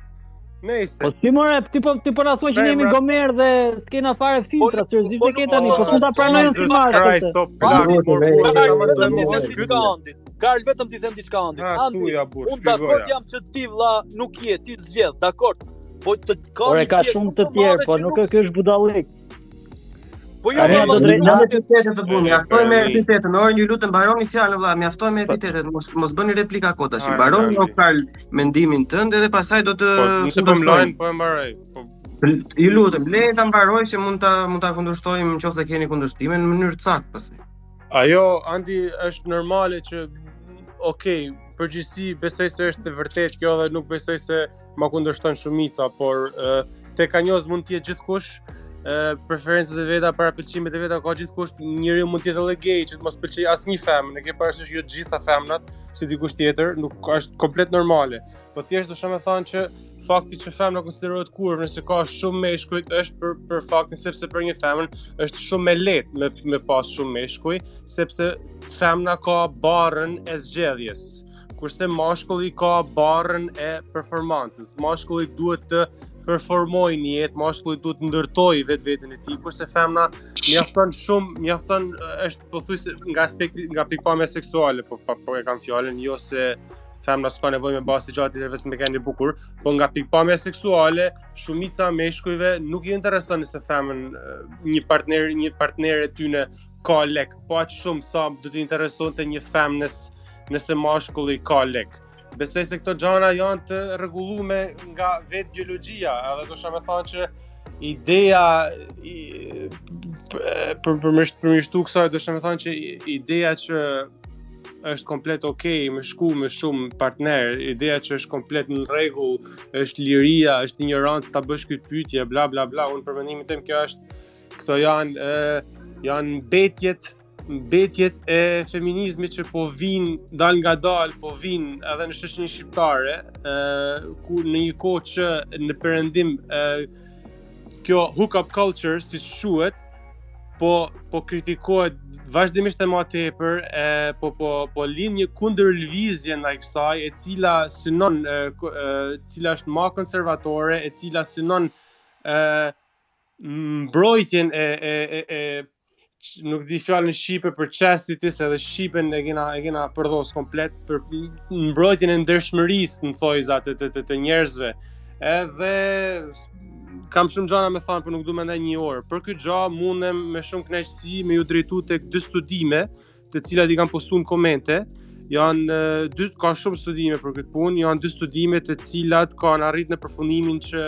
Nëse. Po ti more, ti po na thua që ne jemi gomer dhe s'kena fare filtra, seriozisht e ke tani, po s'u ta pranojmë si marrë. Karl, vetëm ti them diçka Andi. Andi, unë dakord jam që ti vlla nuk je, ti zgjedh, dakord. Po të ka një ka shumë të tjerë, po nuk është budallik. Po jo, në epitetet të bunë, mjaftoj me epitetet, në orë një lutem mbaroni fjalën vlla, mjaftoj me epitetet, mos bëni replika kot tash. Mbaroni o Karl mendimin tënd edhe pastaj do të nëse po mlajn, po e mbaroj. Ju lutem, le ta mbaroj që mund ta kundërshtojmë nëse keni kundërshtime në mënyrë të saktë pastaj. Ajo Andi është normale që përgjithësi besoj se është e vërtetë kjo dhe nuk besoj se ma kundërshton shumica, por tek mund të jetë gjithkush, preferencat e veta, parapëlqimet e veta ka gjithkush, njeriu mund të jetë edhe gay që të mos pëlqej asnjë femër, e ke parasysh jo të gjitha femrat, si dikush tjetër, nuk është komplet normale. Po thjesht do të thënë që fakti që femra konsiderohet kurvë nëse ka shumë meshkuj është për faktin sepse për një femër është shumë më lehtë me pas shumë meshkuj, sepse femra ka barrën e zgjedhjes, kurse mashkulli ka barrën e performancës. Mashkulli duhet të performoj një jetë, mashkulli duhet të ndërtoj vetveten e tij, kurse femra mjafton është pothuajse nga aspekti nga pikpamja seksuale, po e kam fjalën, jo se femra s'ka nevojë me basi gjatë vetëm me kanë bukur, po nga pikpamja seksuale, shumica meshkujve nuk i intereson nëse femën një partner e tyre ka lek, po aq shumë sa do të interesonte një femë nëse mashkulli ka lek. besoj se këto gjana janë të rregulluar nga vetë biologjia, edhe do shama thonë që ideja përmirështu kësaj do shama thonë që ideja që është komplet okay me shku me shumë partner, ideja që është komplet në rregull, është liria, është ignorancë ta bësh këtë pyetje, bla bla bla, unë për mendimin tim kjo është këto janë mbetjet e feminizmit që po vinë dal nga dal, po vinë edhe në shoqërinë shqiptare, ku në një kohë që në perëndim kjo hookup culture si quhet, po kritikohet vazhdimisht e ma tepër, po lind një kundër lëvizje ndaj kësaj, e cila synon, cila është ma konservatore, e cila synon mbrojtjen nuk di fjalën shqipe për chastity's, edhe shqipen e kena përdhos komplet për mbrojtjen e ndershmërisë në thojza të njerëzve. Edhe kam shumë gjana me thanë, por nuk du me ndaj një orë. Për këtë gjë mundem me shumë kënaqësi me ju drejtu tek 2 studime, të cilat i kam postuar në komente. Ka shumë studime për këtë punë, janë 2 studime të cilat kanë arrit në përfundimin që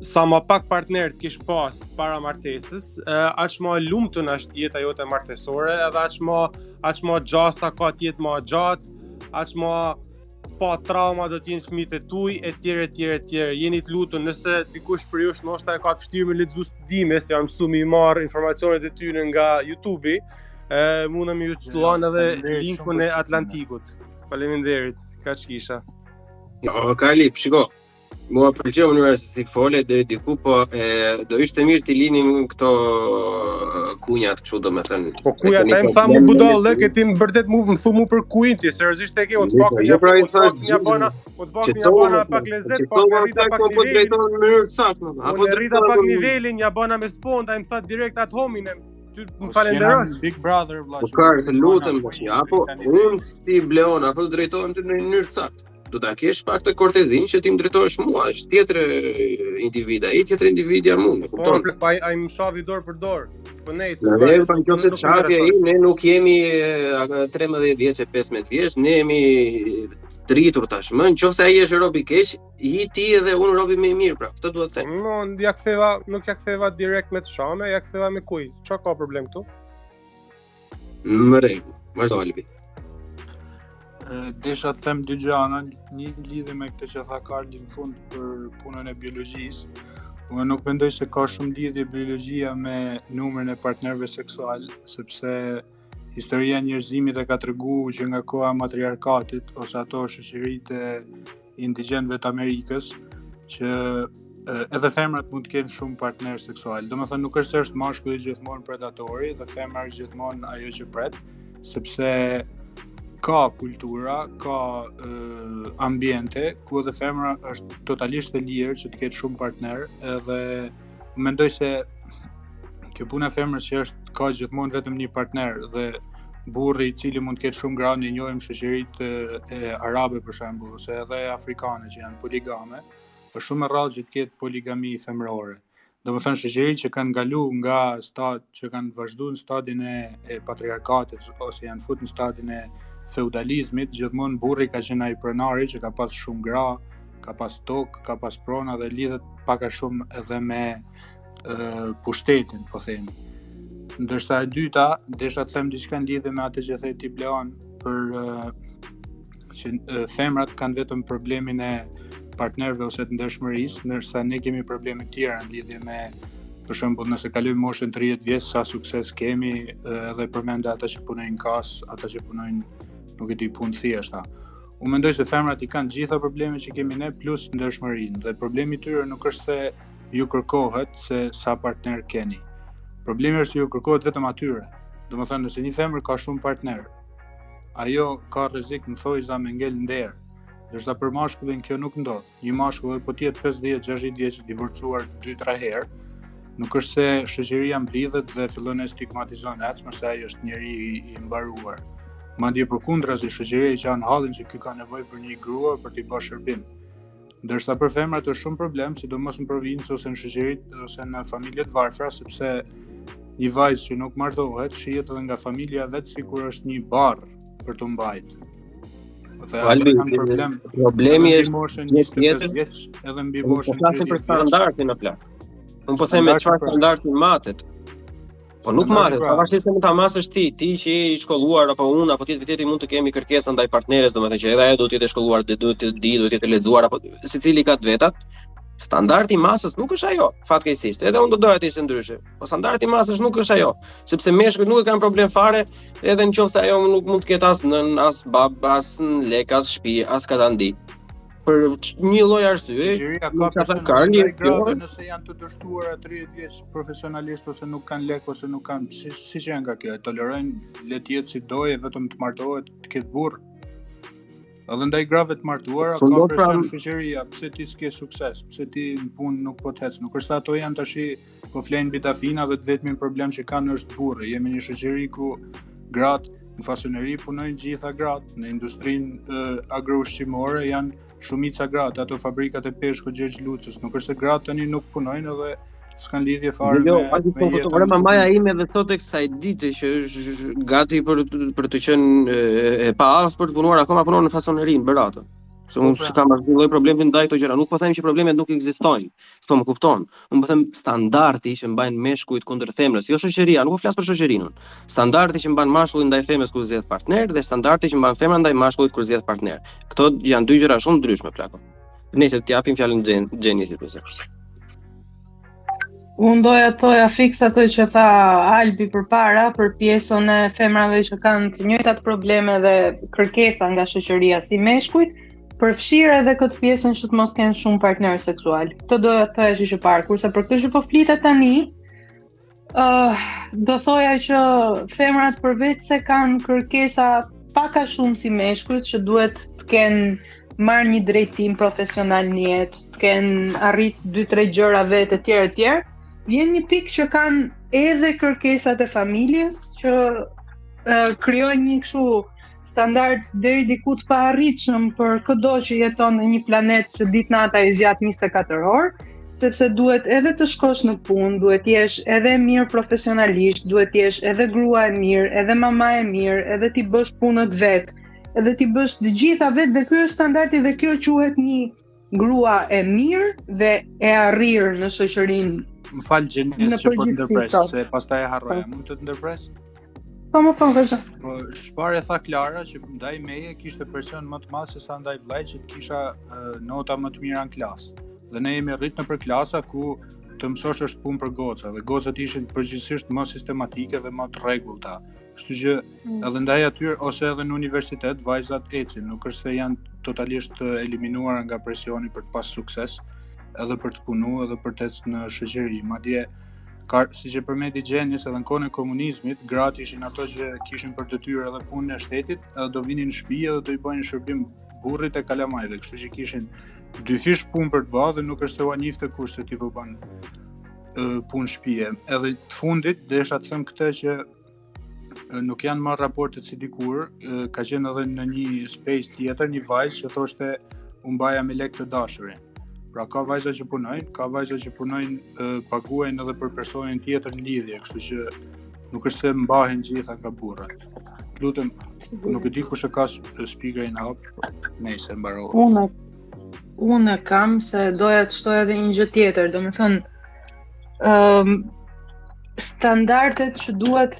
sa ma pak partner të kish pas para martesës, aq ma lumtun është jeta jote martesore, edhe aq ma gjasa ka të jetë ma gjatë, aq ma pa trauma do t'jenë fëmijët e tuaj, etj. Jeni të lutur, nëse dikush për jush ndoshta e ka të vështirë me lexues studime, se jam mësuar i marr informacionet e tyre nga YouTube-i, mundem ju të tuan edhe linkun e Atlantikut. Faleminderit. Kaq kisha. Jo, Kalip, shiko. Mua pëlqeu mënyra se si fole deri diku, po do ishte mirë t'i linim këto kunjat kështu domethënë. Po kuja ta im tha mu budallë, që ti vërtet më thu mu për kujin ti, seriozisht e ke, u të pak një bona pak lezet, pak rrita pak nivelin. Apo rrita pak nivelin, ja bona me sponda, im tha direkt at hominem. Ty më falenderosh. Big Brother vëlla. Po kar, lutem tash, apo unë si Bleon apo drejtohem ty në një mënyrë të saktë. Do ta kesh pak të kortezin që ti më drejtohesh mua, është tjetër individ, ai tjetër individ jam unë, e kupton? Po ai më shavi dorë për dorë. Po nejse. Ne pa qoftë të çapi ai, ne nuk jemi 13 vjeç e 15 vjeç, ne jemi të rritur tashmë. Nëse ai është rob i keq, i ti edhe unë robi më i mirë, pra. Këtë duhet të them. Nuk ja ktheva direkt me të shame, ja ktheva me kuj. Çka ka problem këtu? Në rregull. Vazhdo Albi. Desha të them 2 gjëra, një lidhje me këtë që tha Karli në fund për punën e biologjisë. Unë nuk mendoj se ka shumë lidhje biologjia me numrin e partnerëve seksual, sepse historia e njerëzimit e ka treguar që nga koha e matriarkatit ose ato shoqëritë indigjenëve të Amerikës, që edhe femrat mund të kenë shumë partnerë seksual. Domethënë nuk është se është mashkulli gjithmonë predatori dhe femra është gjithmonë ajo që pret, sepse ka kultura, ka ambiente, ku edhe femra është totalisht e lirë që të ketë shumë partner, edhe mendoj se kjo puna e femrës që ka gjithmonë vetëm një partner dhe burri i cili mund të ketë shumë gra, ne njohim shoqëritë e arabe për shembull, ose edhe afrikane që janë poligame, është shumë e rrallë që të ketë poligami femërore. Domethënë shoqëritë që kanë ngaluar nga stat, që kanë vazhduar në stadin e patriarkatit ose janë futur në stadin e feudalizmit, gjithmonë burri ka qenë ai pronari që ka pas shumë gra, ka pas tokë, ka pas prona dhe lidhet pak a shumë edhe me pushtetin, po themi. Ndërsa e dyta, desha të them diçka në lidhje me atë që thej ti Bleon, për që femrat kanë vetëm problemin e partnerëve ose të ndershmërisë, ndërsa ne kemi probleme tjera në lidhje me, për shembull, nëse kalojmë moshën 30 vjeç, sa sukses kemi, edhe përmend ata që punojnë kas, ata që punojnë nuk e di punë thjeshta. Unë mendoj se femrat i kanë gjitha problemet që kemi ne plus ndershmërinë, dhe problemi i tyre nuk është se ju kërkohet se sa partner keni. Problemi është se ju kërkohet vetëm atyre. Domethënë, nëse një femër ka shumë partner, ajo ka rrezik në thojza me ngel nder. Ndërsa për mashkullin kjo nuk ndodh. Një mashkull po të jetë 50-60 vjeç i divorcuar 2-3 herë, nuk është se shoqëria mblidhet dhe fillon të stigmatizon ecmë se ai është njeri i mbaruar. Madje përkundrazi shoqëria që kanë hallin që ky ka nevojë për një grua për t'i bërë shërbim. Ndërsa për femrat është shumë problem, sidomos në provincë ose në shoqëritë ose në familjet varfra, sepse një vajzë që nuk martohet shihet edhe nga familja vet sikur është një barr për të mbajtur. Problemi është moshën 25 vjeç, edhe mbi moshën 30 për standardin në plak. Unë po them me çfarë standardi matet. Po nuk matet, pavarësisht se mund ta masësh ti që je i shkolluar apo unë apo ti vetë mund të kemi kërkesa ndaj partneres, domethënë që edhe ajo duhet të jetë e shkolluar, duhet të di, duhet të jetë e lexuar apo secili ka të vetat. Standardi masës nuk është ajo, fatkeqësisht. Edhe unë do doja të ishte ndryshe. Po standardi masës nuk është ajo, sepse meshkujt nuk e kanë problem fare, edhe nëse ajo nuk mund të ketë as bab, as lek, as shtëpi, as katandi. Për një lloj arsye, nëse janë të dështuara 30 vjeç profesionalisht ose nuk kanë lek ose nuk kanë si që janë nga kjo, e tolerojnë le të jetë si doje, vetëm të martohet, të ketë burr. Edhe ndaj grave të martuara ka presion shoqëria, pse ti s'ke sukses, pse ti në punë nuk po të hec, nuk është ato janë tash po flenë mbi tafina dhe të vetmin problem që kanë është burri. Jemi një shoqëri ku gratë në fasoneri punojnë gjitha gratë, në industrinë agro-ushqimore janë shumica gratë, ato fabrikat e peshku Gjergj Lucës, nuk është se gratë tani nuk punojnë edhe s'kan lidhje fare me jetën. Po mamaja ime edhe sot e kësaj dite që është gati për të qenë e paaftë për të punuar, akoma punon në fasoneri në Berat. Se unë kam asnjë lloj problemi ndaj këto gjëra. Nuk po them që problemet nuk ekzistojnë. S'po më kupton. Unë po them standardi që mbajnë meshkujt kundër femrës, jo shoqëria, nuk po flas për shoqërinë. Standardi që mban mashkulli ndaj femrës kur zgjedh partner dhe standardi që mban femra ndaj mashkullit kur zgjedh partner. Këto janë dy gjëra shumë ndryshme plako. Nëse të japim fjalën Xhenit si përse. Unë doja thoja fiks ato që tha Albi përpara për pjesën e femrave që kanë të njëjtat probleme dhe kërkesa nga shoqëria si meshkujt, përfshirë edhe këtë pjesën që të mos kenë shumë partner seksual. Këtë doja thoja që parë, kurse për këtë që po flitet tani, do thoja që femrat përveç se kanë kërkesa pak a shumë si meshkujt, që duhet të kenë marrë një drejtim profesional në jetë, të kenë arrit 2-3 gjëra vetë etj. Vjen një pikë që kanë edhe kërkesat e familjes, që krijojnë një kështu standard deri diku të paarritshëm për çdo që jeton në një planet që ditë-nata i zgjat 24 orë, sepse duhet edhe të shkosh në punë, duhet të jesh edhe mirë profesionalisht, duhet të jesh edhe grua e mirë, edhe mama e mirë, edhe ti bësh punët vet, edhe ti bësh të gjitha vet dhe ky është standardi dhe kjo quhet një grua e mirë dhe e arrirë në shoqërinë. Më falë Gjenis që po të ndërpres, se pastaj e harroja, mund të ndërpres? Po më vazhdo. Po shpare tha Klara që ndaj meje kishte presion më të madh se sa ndaj vllajt që të kisha nota më të mira në klasë. Dhe ne jemi rrit nëpër klasa ku të mësosh është punë për goca dhe gocat ishin përgjithsisht më sistematike dhe më të rregullta. Kështu që edhe ndaj atyre ose edhe në universitet vajzat ecin, nuk është se janë totalisht eliminuar nga presioni për të pas sukses, edhe për të punu, edhe për të ecë në shoqëri. Madje si që përmeti Gjenis edhe në kohën e komunizmit, gratë ishin ato që kishin për detyrë edhe punën e shtetit, edhe do vinin në shtëpi edhe do i bënin shërbim burrit e kalamajve, kështu që kishin dy fish punë për të bërë dhe nuk është se ua njifte kush se ti po bën punë shtëpie. Edhe të fundit desha të them këtë që nuk janë marrë raportet si dikur, ka qenë edhe në një space tjetër një vajzë që thoshte unë baja me lek të dashurin. Pra ka vajza që punojnë, paguajnë edhe për personin tjetër në lidhje, kështu që nuk është se mbahen gjitha ka burrat. Lutem, nuk e di kush e ka speakerin hap, nejse mbaroj. Unë kam se doja të shtoj edhe një gjë tjetër, domethënë standardet që duhet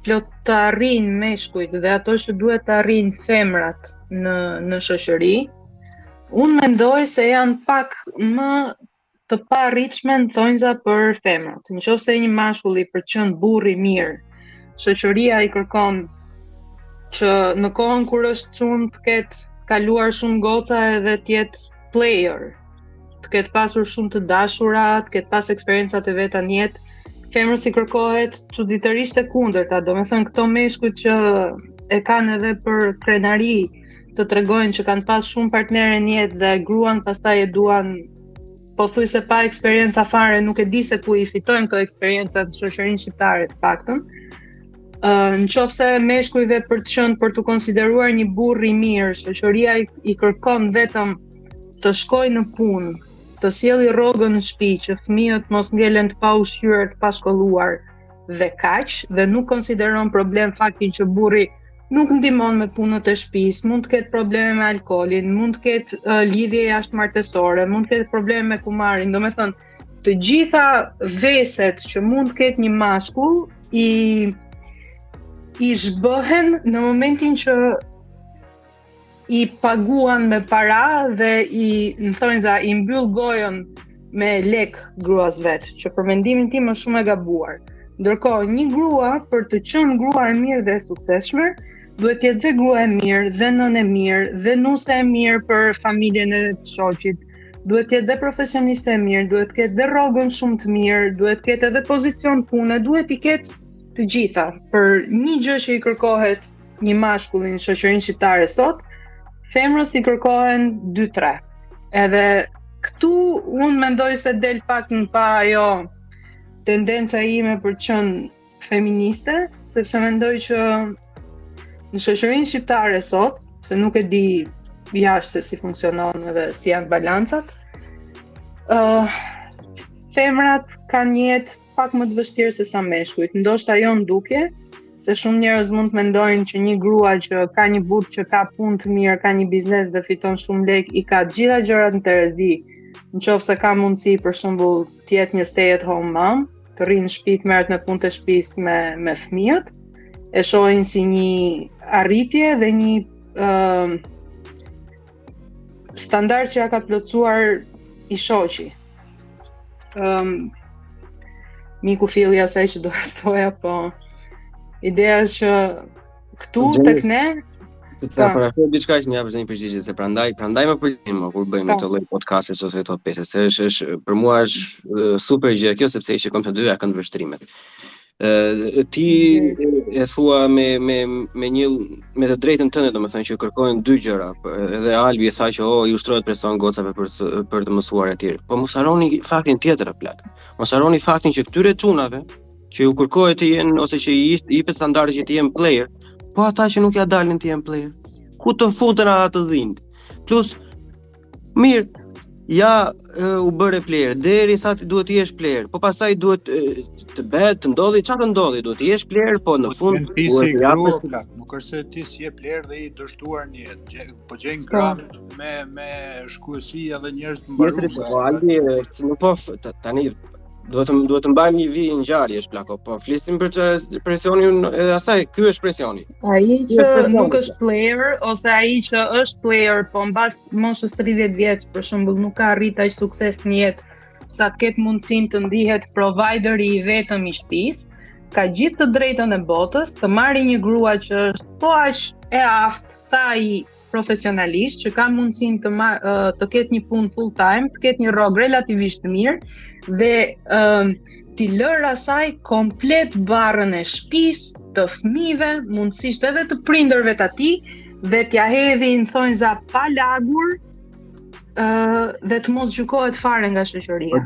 të arrijnë meshkujt dhe ato që duhet të arrijnë femrat në shoqëri, unë mendoj se janë pak më të paarritshme në thonjza për femrat. Nëse një mashkull i përqen burri mirë, shoqëria i kërkon që në kohën kur është çun të ketë kaluar shumë goca edhe të jetë player, të ketë pasur shumë të dashura, të ketë pas eksperiencat e veta në jetë, femrës i kërkohet çuditërisht e kundërta. Domethënë këto meshkujt që e kanë edhe për krenari të tregojnë që kanë pas shumë partnere në jetë dhe gruan pastaj e duan pothuajse pa eksperjenca fare, nuk e di se ku i fitojnë këto eksperjenca në shoqërinë shqiptare të paktën. Nëse meshkujve për të qenë për të konsideruar një burr i mirë, shoqëria i kërkon vetëm të shkojë në punë, të sjellë rrogën në shtëpi, që fëmijët mos ngelen të pa ushqyer, të pa shkolluar dhe kaq, dhe nuk konsideron problem faktin që burri nuk ndihmon me punët e shtëpisë, mund të ketë probleme me alkoolin, mund të ketë lidhje jashtëmartësore, mund të ketë probleme me kumarin. Domethënë, të gjitha veset që mund të ketë një mashkull i zhbëhen në momentin që i paguan me para dhe në thonjza i mbyll gojën me lek gruas vet, që për mendimin tim është shumë e gabuar. Ndërkohë, një grua për të qenë grua e mirë dhe e suksesshme, duhet të jetë dhe grua e mirë, dhe nënë e mirë, dhe nuse e mirë për familjen e shoqit. Duhet të jetë dhe profesioniste e mirë, duhet të ketë dhe rrogën shumë të mirë, duhet të ketë edhe pozicion pune, duhet i ketë të gjitha. Për një gjë që i kërkohet një mashkulli në shoqërinë shqiptare sot, femrës i kërkohen 2-3. Edhe këtu unë mendoj se del pak në pa ajo tendenca ime për të qenë feministe, sepse mendoj që në shoqërinë shqiptare sot, se nuk e di jashtë se si funksionon edhe si janë balancat, femrat kanë një jetë pak më të vështirë se sa meshkujt. Ndoshta jo ndukje, se shumë njerëz mund të mendojnë që një grua që ka një burr që ka punë të mirë, ka një biznes dhe fiton shumë lek, i ka të gjitha gjërat në terezi, nëse ka mundësi për shembull të jetë një stay at home mom, të rrinë në shtëpi, merret me punët e shtëpisë me fëmijët, e shohin si një arritje dhe një standard që ja ka plotësuar i shoqi. Miku filli asaj që do të thoja, po ideja është që këtu tek ne të parafoj diçka që më japësh një përgjigje, se prandaj më pëlqen kur bëjmë këtë lloj podcasti ose këto pjesë, se është për mua është super gjë kjo, sepse i shikojmë të dyja kënd vështrimet. Ti e thua me të drejtën tënde, domethënë që kërkojnë dy gjëra, edhe Albi e tha që i ushtrohet presion gocave për të mësuar etj. Po mos harroni faktin tjetër plak. Mos harroni faktin që këtyre çunave që ju kërkohet të jenë ose që i jepet standardi që të jenë player, po ata që nuk ja dalin të jenë player, ku të futen ata të zind. Plus, mirë, ja u bëre player, derisa ti duhet të jesh player, po pastaj duhet të bëhet, të ndodhi, çfarë të ndodhi, duhet të jesh player, po në fund nuk është se ti si je player dhe i dështuar një jetë, po gjejnë gram me shkuesi edhe njerëz të mbaruar. Po Albi, po tani duhet të mbajmë një vijë ngjarjesh plako, po flisim për presionin edhe asaj, ky është presioni. Ai që nuk është player ose ai që është player, po mbas moshës 30 vjeç për shembull nuk ka arrit aq sukses në jetë sa të ketë mundësinë të ndihet provideri i vetëm i shtëpisë, ka gjithë të drejtën e botës të marrë një grua që është po aq e aftë sa ai profesionalisht, që ka mundësinë të ketë një punë full time, të ketë një rrogë relativisht të mirë dhe t'i lërë asaj komplet barrën e shtëpisë, të fëmijëve, mundësisht edhe të prindërve të atij, dhe t'ja hedhi në thonjza pa lagur dhe të mos gjykohet fare nga shoqëria.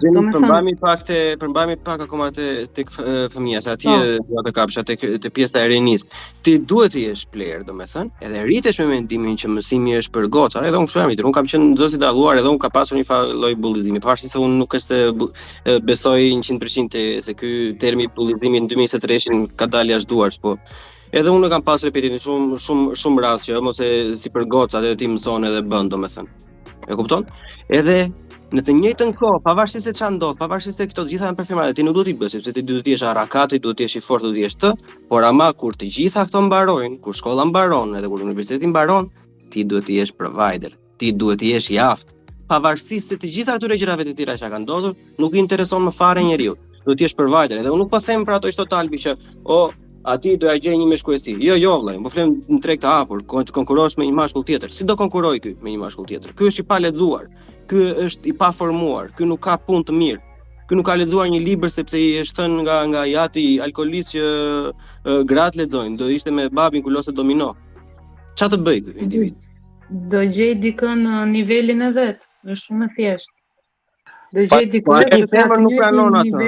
Përmbajmë pak akoma tek fëmia, se atje do të kapsha tek pjesa e rinisë. Ti duhet të jesh player, domethënë, edhe rritesh me mendimin që mësimi është për goca, edhe unë kështu jam, unë kam qenë nxënës i dalluar, edhe unë ka pasur një lloj bullizimi, pavarësisht se unë nuk është se besoj 100% se ky termi bullizimi në 2023 ka dalë jashtë duarsh, po edhe unë kam pasur repetitiv shumë raste që mos e si për goca, edhe ti mëson edhe bën, domethënë. E kupton? Edhe në të njëjtën kohë, pavarësisht se çfarë ndodh, pavarësisht se këto të gjitha janë për firma, ti nuk duhet i bësh, sepse ti duhet të jesh arrakati, duhet të jesh i fortë, duhet të jesh të, por ama kur të gjitha këto mbarojnë, kur shkolla mbaron, edhe kur universiteti mbaron, ti duhet të jesh provider, ti duhet të jesh i aftë. Pavarësisht se të gjitha këtyre gjërave të tjera që kanë ndodhur, nuk i intereson më fare njeriu. Duhet të jesh provider, edhe unë nuk po them për ato çto talbi që ati do ja gjej një meshkuesi. Jo vëllai, po flem në treg të hapur, të konkurosh me një mashkull tjetër. Si do konkuroj ky me një mashkull tjetër? Ky është i pa lexuar, ky është i pa formuar, ky nuk ka punë të mirë. Ky nuk ka lexuar një libër sepse i është thënë nga jati alkolist që gratë lexojnë, do ishte me babin kulose domino. Çfarë të bëj ky individ? Do gjej dikën në nivelin e vet, është shumë e thjeshtë. Do gjej dikën që ka nuk pranon atë.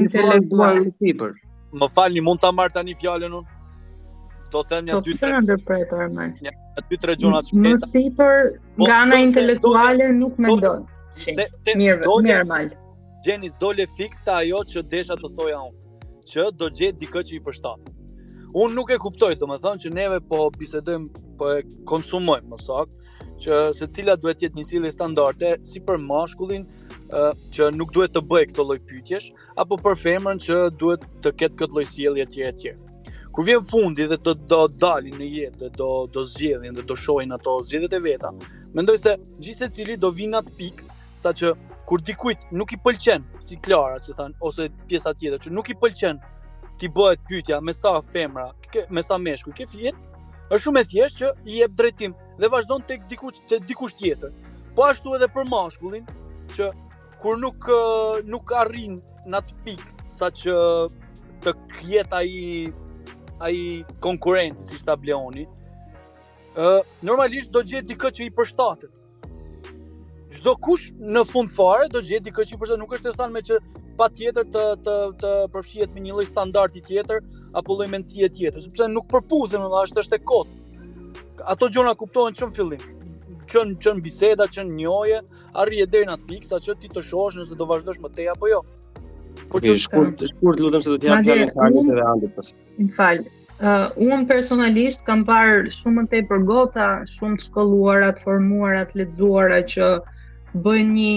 Intelektual sipër. Më falni, mund ta marr tani fjalën unë? Do them një 2-3 gjona të shpejta. Më sipër nga ana intelektuale nuk mendoj. Mirë mal. Gjenis dole fikse ajo që desha të thoja unë, që do gjet dikë që i përshtat. Unë nuk e kuptoj, domethënë që neve po bisedojmë, po e konsumojmë më saktë, që secila duhet të jetë një sjellje standarde si për mashkullin, që nuk duhet të bëj këto lloj pyetjesh, apo për femrën që duhet të ketë këtë lloj sjellje etj. Kur vjen fundi dhe do dalin në jetë, do zgjedhin dhe do shohin ato zgjedhjet e veta, mendoj se gjithë secili do vinë atë pikë, saqë kur dikujt nuk i pëlqen, si Klara që than, ose pjesa tjetër që nuk i pëlqen ti bëhet pyetja me sa femra, me sa meshkuj ke fjet, është shumë e thjeshtë që i jep drejtim dhe vazhdon tek dikush tjetër. Po ashtu edhe për mashkullin, që kur nuk arrin në atë pikë saqë të jetë ai konkurrenti si ta Bleoni, normalisht do gjetë dikë që i përshtatet. Çdo kush në fund fare do gjetë dikë që i përshtatet, nuk është të thanë me që patjetër të përfshihet me një lloj standardi tjetër apo lloj mendësie tjetër, sepse nuk përputhen, është e kotë. Ato gjona kuptohen që në fillim, që në biseda, që në njohje, arrije deri në atë pikë, saqë ti të shohësh nëse do vazhdosh më tej apo jo. Shkurt lutem se do t'jap fjalën Karlit edhe Andit pas. M'fal. Unë personalisht kam parë shumë të tepër goca, shumë të shkolluara, të formuara, të lexuara që bëjnë një,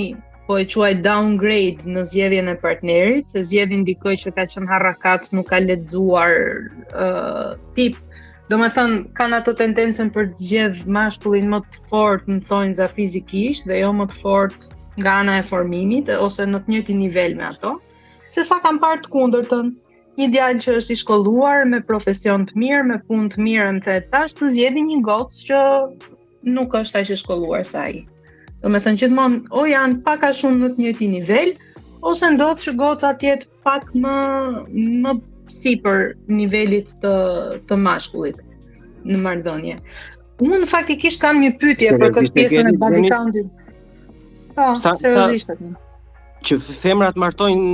po e quaj downgrade në zgjedhjen e partnerit, se zgjedhin dikë që ka qenë harrakat, nuk ka lexuar tip. Domethënë kanë ato tendencën për të zgjedh mashkullin më të fortë në thonjza fizikisht dhe jo më të fortë nga ana e formimit ose në të njëjtin nivel me ato. Se sa kam parë të kundërtën, një djalë që është i shkolluar, me profesion të mirë, me punë të mirë, më the tash të zgjedhë një gocë që nuk është aq e shkolluar sa ai. Domethënë gjithmonë o janë pak a shumë në të njëjtin nivel, ose ndodh që goca të jetë pak më sipër nivelit të mashkullit në marrëdhënie. Unë faktikisht kam një pyetje për këtë pjesën e body countit. Po, seriozisht atë. Që femrat martojnë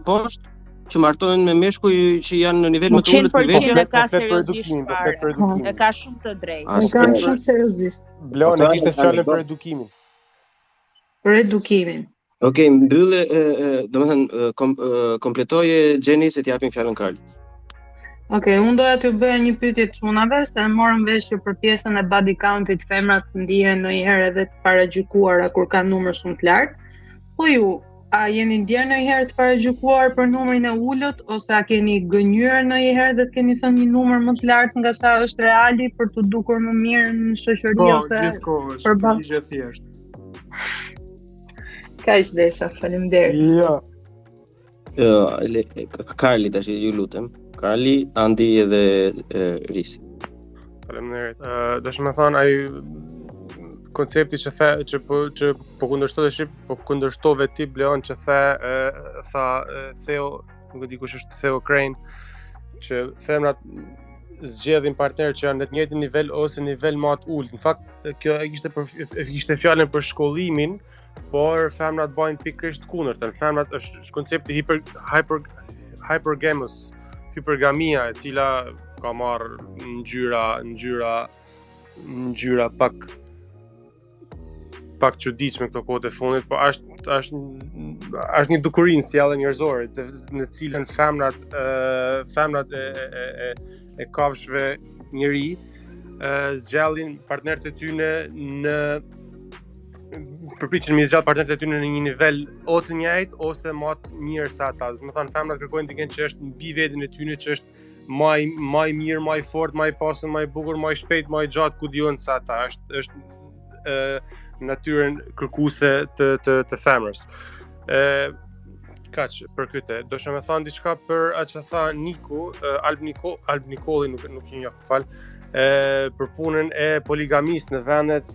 poshtë, që martojnë me meshkuj që janë në nivel më të ulët të vetë. 100% e ka seriozisht fare. E ka shumë të drejtë. E ka shumë seriozisht. Blone, kishte fjalën për edukimin. Për edukimin. Okej, mbyllë, domethënë kompletoje Gjeni se t'japim fjalën Karlit. Okej, unë doja t'ju bëja një pyetje çunave, se e morëm vesh që për pjesën e body countit femrat ndihen ndonjëherë edhe të paragjykuara kur kanë numër shumë të lartë. Po ju, a jeni ndjerë ndonjëherë të paragjykuar për numrin e ulët, ose a keni gënjur ndonjëherë dhe të keni thënë një numër më të lartë nga sa është reali për të dukur më mirë në shoqëri ose për përgjigje thjesht. Kaq desha, faleminderit. Karli tash ju lutem. Karli, Andi edhe Risi. Faleminderit. Dëshmë të thonë ai koncepti që po kundërshtove ti Bleon që tha Theo, nuk e di kush është Theo Crane, që femrat zgjedhin partner që janë në të njëjtin nivel ose nivel më të ulët. Në fakt, kjo ishte fjalën për shkollimin, por femrat bëjnë pikërisht kundërtën. Femrat është koncepti hypergamia, e cila ka marrë ngjyra pak çuditshme këto kohët e fundit, po është një dukurinë sjellje njerëzore në cilën femrat e kafshëve njëri zgjallin partnerët e tyre përpiqen me zgjat partnerët e tyre në një nivel o të njëjtë ose më të mirë se ata. Do të thonë femrat kërkojnë dikën që është mbi veten e tyre, që është më i mirë, më i fortë, më i pasur, më i bukur, më i shpejt, më i gjatë ku diun se ata. Është natyrën kërkuese të femrës. Kaq për këtë. Do të më thon diçka për atë që tha Niku, Alb Nikoli, nuk e njoh, fal. Për punën e poligamis në vendet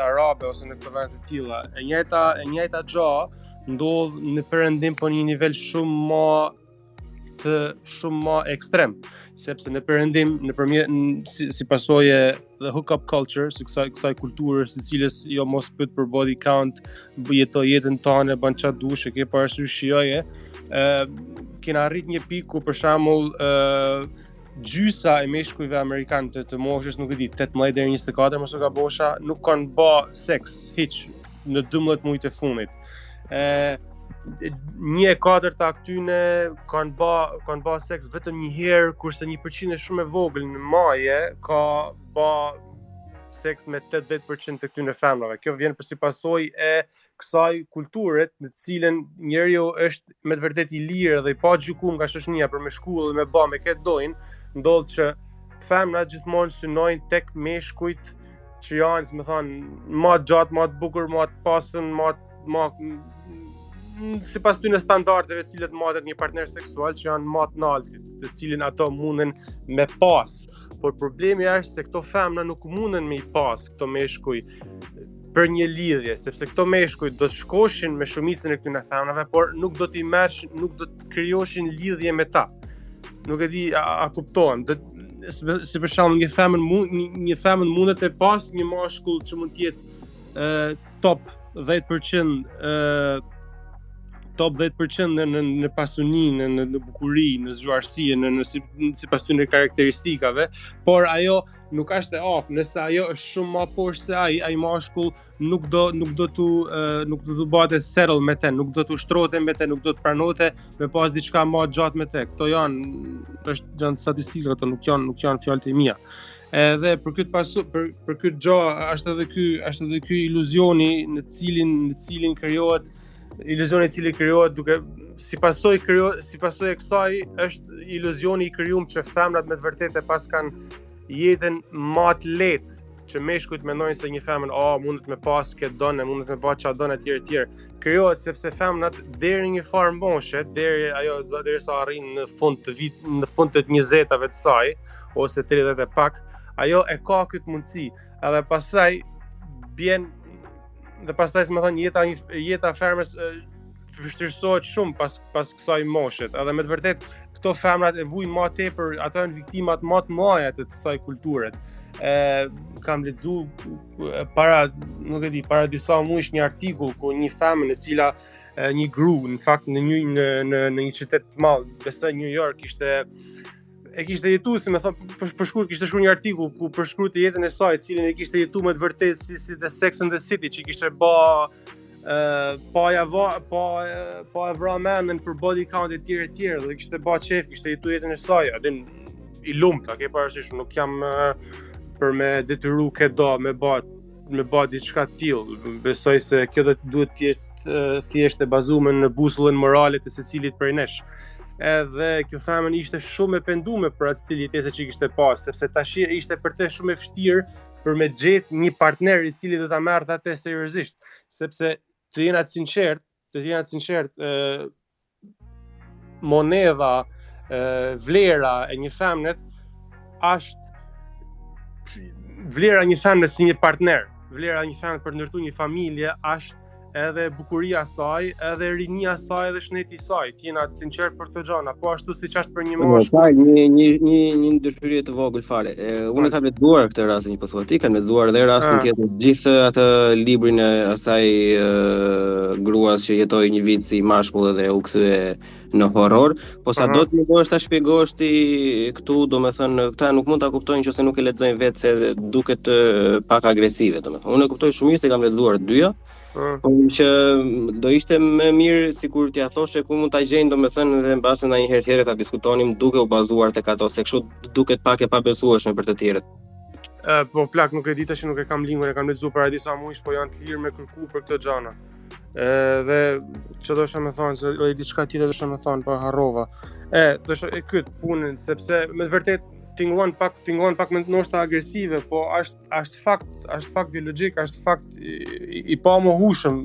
arabe ose në këto vende të tilla. E njëjta gjë ndodh në Perëndim, po në një nivel shumë më ekstrem, sepse në Perëndim si pasojë the hookup culture, si kësaj kulture së cilës jo mos pyet për body count, jeto jetën tënde, bën çfarë dush, e ke parasysh shijoje, kena arrit një pikë ku për shembull gjysa e meshkujve amerikanë të moshës, nuk e di, 18 deri 24, mos u gabosha, nuk kanë bë seks hiç në 12 muajt e fundit. 1/4 akthyne kanë ba seks vetëm një herë, kurse 1% shumë e vogël në maje ka ba seks me 80% të këtyre femrave. Kjo vjen për si pasojë e kësaj kulture në cilën njeriu është me të vërtetë i lirë dhe i pa gjykuar nga shoqënia për me shkull dhe me bë me këtë dojnë, ndodh që femrat gjithmonë synojnë tek meshkujt që janë, më thonë, më të gjatë, më të bukur, më të pasën, sipas tyre standardeve të cilët matet një partner seksual që janë më të lartë, të cilin ato munden me pas. Por problemi është se këto femra nuk munden me i pas këto meshkuj për një lidhje, sepse këto meshkuj do të shkoshin me shumicën e këtyre femrave, por nuk do t'i mersh, nuk do të krijoshin lidhje me ta. Nuk e di a kuptohem. Si për shembull një femër mundet e pas një mashkull që mund të jetë top 10% top 10% në pasuni, në bukuri, në zgjuarësi, sipas tyre karakteristikave, por ajo nuk është e aftë, nëse ajo është shumë më poshtë se ai mashkull nuk do të bëhet settle me te, nuk do të ushtrohet me te, nuk do të pranohet me pas diçka më gjatë me te. Këto janë statistika, këto nuk janë fjalët e mia. Edhe për këtë gjë është edhe ky iluzioni në cilin krijohet iluzioni i cili krijohet duke si pasojë e kësaj është iluzioni i krijuar që femrat me të vërtetë pas kanë jetën më të lehtë, që meshkujt mendojnë se një femër mundet me pas këtë donë, mundet me pas çfarë donë etj. Krijohet sepse femrat deri në një farë moshe, derisa arrin në fund të 20-tave të saj ose 30 e pak, ajo e ka këtë mundësi, edhe pastaj dhe pastaj më thonë jeta femrës vështirësohet shumë pas kësaj moshet. Edhe me të vërtet këto femrat e vujnë më tepër, ato janë viktimat më të mëdha të kësaj kulture. Kam lexuar para disa muajsh një artikull ku një femër e cila një gru në fakt në një qytet të madh, besoj New York, kishte jetuar, si më thon, përshkruaj, kishte shkruar një artikull ku përshkruante jetën e saj, cilën e kishte jetuar me të vërtetë si The Sex and the City, që kishte pa e vra mendën për body count e tjerë, dhe kishte bë çef, kishte jetuar jetën e saj, i lumtë, ke parasysh, nuk jam për me detyru këdo me bë diçka të tillë. Besoj se kjo duhet të jetë thjesht e bazuar në busullën morale të secilit prej nesh. Edhe kjo femër ishte shumë e pendume për atë stil jetese që kishte pas, sepse tash ishte për të shumë e vështirë për me gjetë një partner i cili do ta merrte atë seriozisht, sepse të jena të sinqert, monedha, vlera e një femnet është vlera e një femne si një partner, vlera e një femne për të ndërtuar një familje është edhe bukuria saj, edhe rinia saj, edhe shneti saj. Ti jena të sinqert për këto gjëra, po ashtu siç është për një mashkull. Një ndryshëri të vogël fare. Unë kam lexuar këtë rastin që po thuat ti, kam lexuar edhe rastin tjetër, gjithse atë librin e asaj gruas që jetoi një vit si mashkull dhe u kthye në horror, po sa do të mundohesh ta shpjegosh ti këtu, domethënë këta nuk mund ta kuptojnë nëse nuk e lexojnë vetë, se duket pak agresive, domethënë. Unë e kuptoj shumë mirë se kam lexuar dyja. Po që do ishte më mirë sikur t'ia thoshe ku mund ta gjejnë, domethënë, edhe mbase ndonjëherë tjetër ta diskutonim duke u bazuar tek ato, se kështu duket pak e pabesueshme për të tjerët. Po plak, nuk e di tash, nuk e kam lingun, e kam lexuar para disa muajsh, po janë të lirë me kërku për këto gjëra. Dhe që dosha me thonë, se diçka tjetër dosha me thonë, po harrova. Dosha këtë punën, sepse me të vërtet tingëllon pak me ndoshta agresive, po është fakt biologjik, është fakt i pamohueshëm.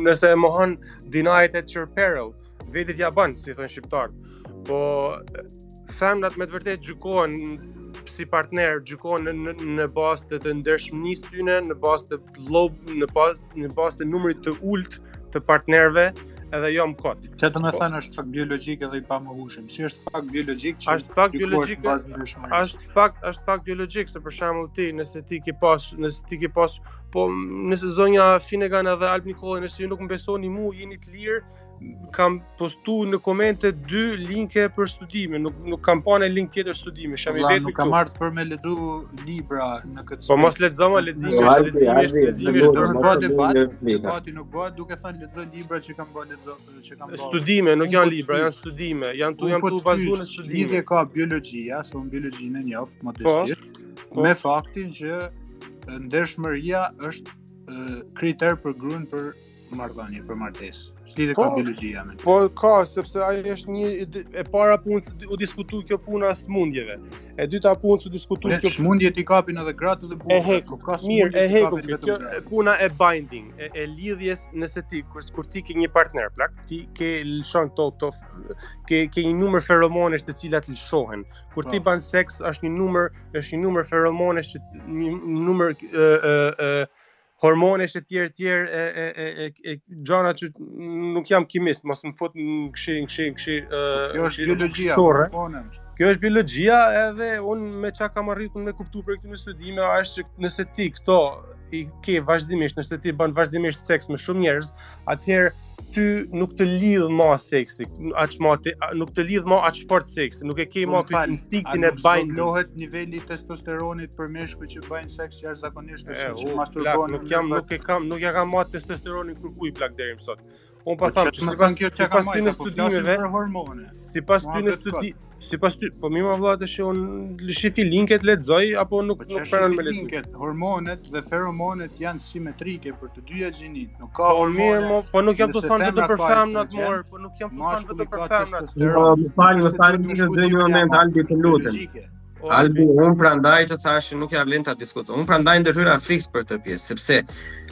Nëse e mohon, deny it at your peril. Vetë t'ja bën, si thon shqiptarët. Po femrat me të vërtet gjykohen si partner, gjykohen në bazë të ndershmërisë tyne, në bazë të numrit të ulët të partnerëve, edhe jo më kot. Që të më thënë është fakt biologjik edhe i pamohueshëm. Si është fakt biologjik që është fakt biologjik, se për shembull ti, nëse ti ke pas, po nëse zonja Finnegan edhe Alp Nikolaj, nëse ju nuk më besoni mua, jeni të lirë kam postu në komente 2 linke për studime, nuk kam pa në link tjetër studime, sham i vetë nuk kam ardhur për me lexu libra në këtë. Po mos lexo më leximi. Debati nuk bëhet duke thënë lexo libra që kam bërë studime, nuk janë libra, janë studime, janë tu bazuar në studime. Lidhje ka biologjia, se unë biologjinë e njoh modestisht, me faktin që ndershmëria është kriter për gruan për marrëdhënie, për martesë. Lidhje ka biologjia me. Po ka, sepse ai është një e para punë u diskutoi kjo puna e smundjeve. E dyta punë u diskutoi kjo smundjet i kapin edhe gratë dhe burrat. Mirë, kjo puna e binding, e lidhjes nëse ti kur ti ke një partner, plak, ti ke lëshon këto ke një numër feromonesh të cilat lëshohen. Kur ti ban seks është një numër feromonesh, një numër hormonesh e tjerë gjana që nuk jam kimist, mos më fut në këshin kjo është biologjia. Kjo është biologjia, edhe unë me qa kam arritur me kuptu për këtë në studime është që nëse ti këto i ke vazhdimisht, nëse ti bën vazhdimisht seks me shumë njerëz, atëherë ty nuk të lidh më seksi, nuk të lidh më aq fort seksi, nuk e ke më këtë instiktin e binding. Zhvillohet niveli i testosteronit për meshkuj që bëjnë seks jashtëzakonisht ose që masturbojnë. Nuk ja kam më testosteronin kërkuj plak deri më sot. Unë pa thamë që sipas ty në studimeve, sipas ty, po mirë vëlla tash unë shifi linket lexoj apo nuk pranon me lexim. Linket, hormonet dhe feromonet janë simetrike për të dyja gjinit. Nuk ka hormone. Po nuk jam të thonë vetëm për femnat mor, po nuk jam të thonë vetëm për femnat. Më falni në një moment Albi të lutem. Albi, unë prandaj të thash nuk ja vlen ta diskutoj. Unë prandaj ndërhyra fiks për këtë pjesë, sepse